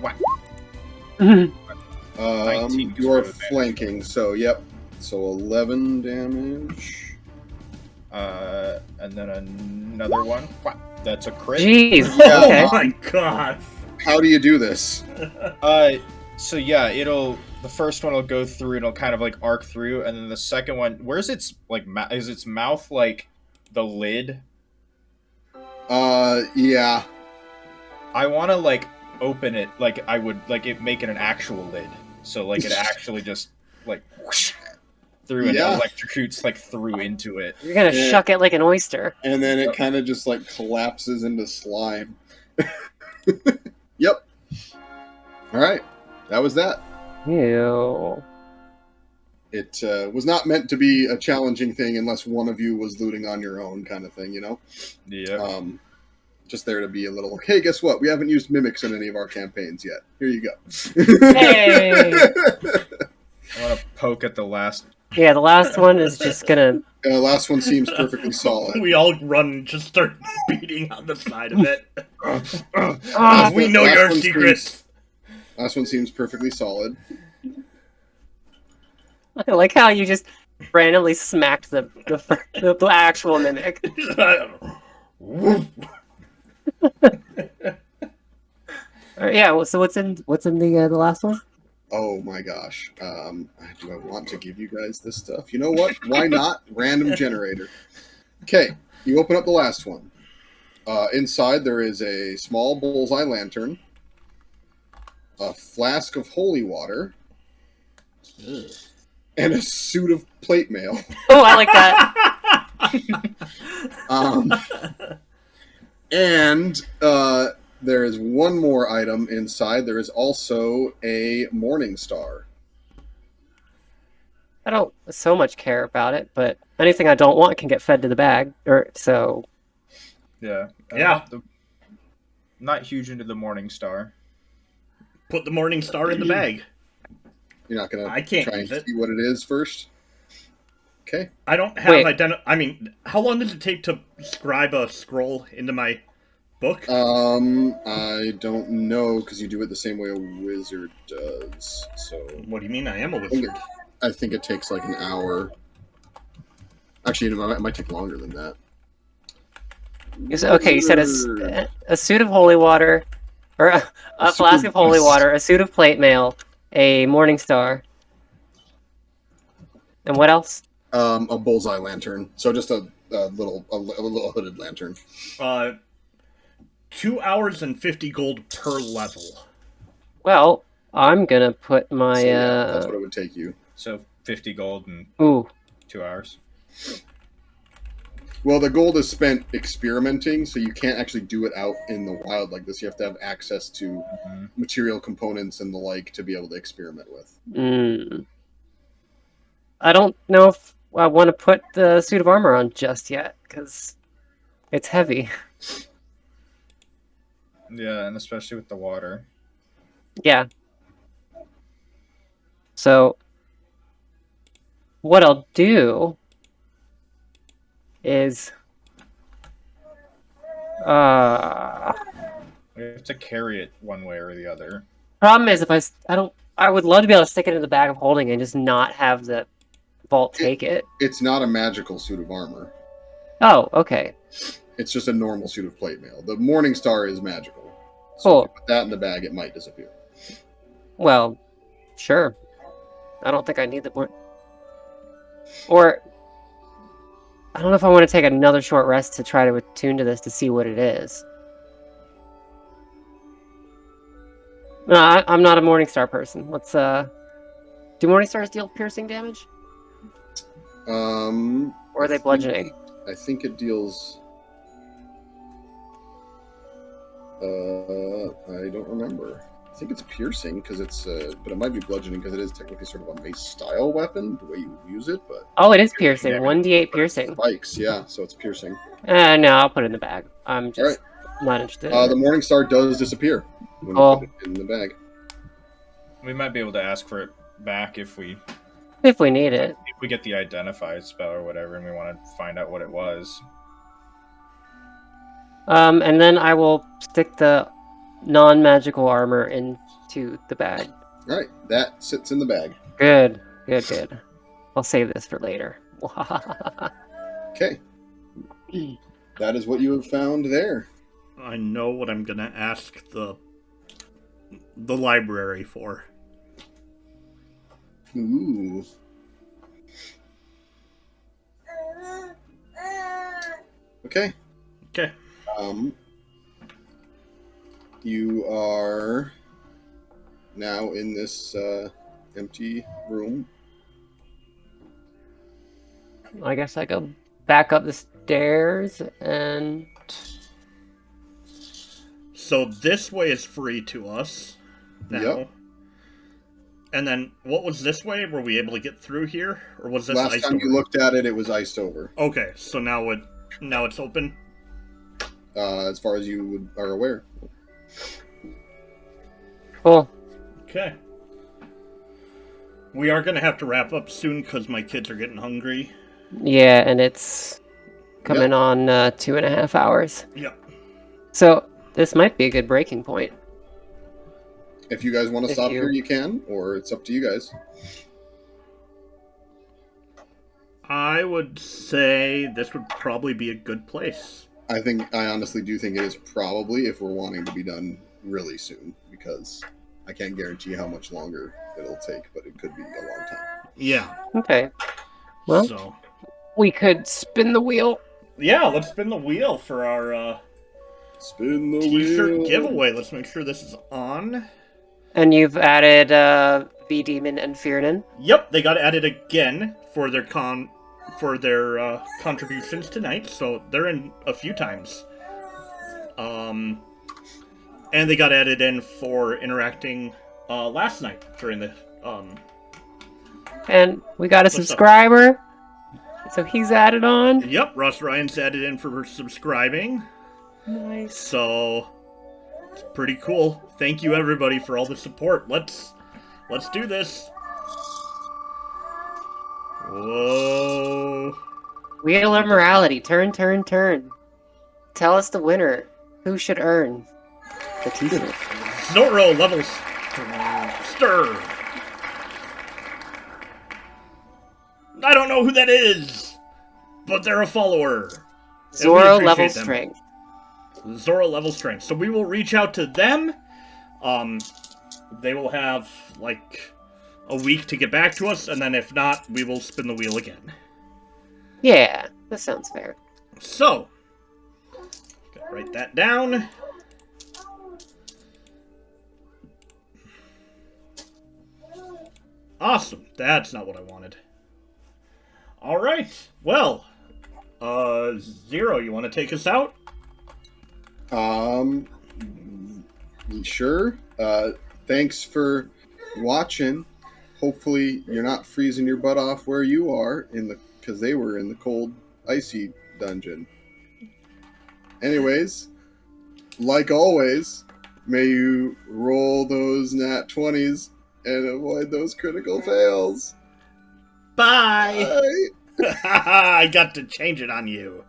What? 19 gives you are me advantage. flanking, so yep. So 11 damage. And then another one. Wow, that's a crit. Jeez. Yeah. Okay. Oh my god. How do you do this? So yeah, the first one will go through and it'll kind of like arc through, and then the second one, where's its like is its mouth like the lid? Yeah. I want to like open it like I would like it make it an actual lid, so like it actually just like whoosh, through and Yeah. electrocutes like through into it. You're gonna Yeah. shuck it like an oyster. And then it kind of just like collapses into slime. Yep. Alright. That was that. Ew. It was not meant to be a challenging thing unless one of you was looting on your own kind of thing, you know? Yeah. Just there to be a little, hey, guess what? We haven't used mimics in any of our campaigns yet. Here you go. Hey! I want to poke at the last. Yeah, the last one is just gonna. Last one seems perfectly solid. We all run and just start beating on the side of it. Ah, We know Last your one secrets. Last one seems perfectly solid. I like how you just randomly smacked the actual mimic. Alright, yeah. Well, so what's in the last one? Oh my gosh. Do I want to give you guys this stuff? You know what? Why not? Random generator. Okay, you open up the last one. Inside there is a small bullseye lantern, a flask of holy water, and a suit of plate mail. Oh, I like that. And there is one more item inside. There is also a morning star. I don't so much care about it, but anything I don't want can get fed to the bag. So Yeah. Yeah. Not huge into the Morning Star. Put the morning star in the bag. You're not going I to can't try and use it. see what it is first? Okay. I don't have Wait. I mean, how long does it take to scribe a scroll into my book? I don't know, because you do it the same way a wizard does. So What do you mean? I am a wizard. I think it takes like an hour. Actually, it might take longer than that. you said a suit of holy water, or a flask of holy water, a suit of plate mail, a morning star, and what else? A bullseye lantern. So just a little hooded lantern. 2 hours and 50 gold per level. Well, I'm gonna put my So, yeah, that's what it would take you. So 50 gold in ooh. 2 hours. Well, the gold is spent experimenting, so you can't actually do it out in the wild like this. You have to have access to material components and the like to be able to experiment with. I don't know if I want to put the suit of armor on just yet, because it's heavy. Yeah, and especially with the water. Yeah. So, what I'll do is... We have to carry it one way or the other. Problem is, if I would love to be able to stick it in the bag of holding and just not have the vault take it. It's not a magical suit of armor. Oh, okay. It's just a normal suit of plate mail. The Morning Star is magical. So Cool. if you put that in the bag, it might disappear. Well, sure. I don't think I need the more. Or I don't know if I want to take another short rest to try to attune to this to see what it is. No, I'm not a Morningstar person. Let's do Morningstars deal piercing damage? Or are they bludgeoning? I think it deals. I don't remember. I think it's piercing because it's, but it might be bludgeoning because it is technically sort of a mace style weapon, the way you use it. But oh, it is piercing. 1d8 piercing. Spikes, yeah. So it's piercing. No, I'll put it in the bag. I'm just not interested. The Morning Star does disappear when you put it in the bag. We might be able to ask for it back if we need it. If we get the identify spell or whatever, and we want to find out what it was. And then I will stick the non-magical armor into the bag. All right, that sits in the bag. Good. I'll save this for later. Okay. That is what you have found there. I know what I'm gonna ask the library for. Ooh. Okay. Okay. You are now in this empty room. I guess I go back up the stairs and... So this way is free to us now. Yep. And then what was this way? Were we able to get through here, or was this Last iced time over? you looked at it, it was iced over. Okay, so now it's open. As far as you are aware. Cool. Okay. We are gonna have to wrap up soon because my kids are getting hungry. Yeah, and it's coming on 2.5 hours. Yep. So this might be a good breaking point. If you guys want to stop here, you can, or it's up to you guys. I would say this would probably be a good place. I honestly do think it is probably if we're wanting to be done really soon, because I can't guarantee how much longer it'll take, but it could be a long time. Yeah. Okay. Well, So we could spin the wheel. yeah, let's spin the wheel for our Spin the t-shirt wheel. giveaway. Let's make sure this is on. And you've added V-Demon and Fearnan. Yep, they got added again for their contributions tonight, so they're in a few times. And they got added in for interacting last night during the And we got a subscriber. So he's added on. Yep, Ross Ryan's added in for subscribing. Nice. So it's pretty cool. Thank you everybody for all the support. Let's do this. Whoa. Wheel of Morality. Turn, turn, turn. Tell us the winner. Who should earn the t-shirt? Zorro levels stir. I don't know who that is, but they're a follower. Zorro level strength. Zorro level strength. So we will reach out to them. They will have like a week to get back to us, and then if not, we will spin the wheel again. Yeah, that sounds fair. So, gotta write that down. Awesome. That's not what I wanted. Alright, well, Zero, you want to take us out? Sure. Thanks for watching. Hopefully you're not freezing your butt off where you are because they were in the cold, icy dungeon. Anyways, like always, may you roll those nat 20s and avoid those critical fails. Bye! Bye! I got to change it on you.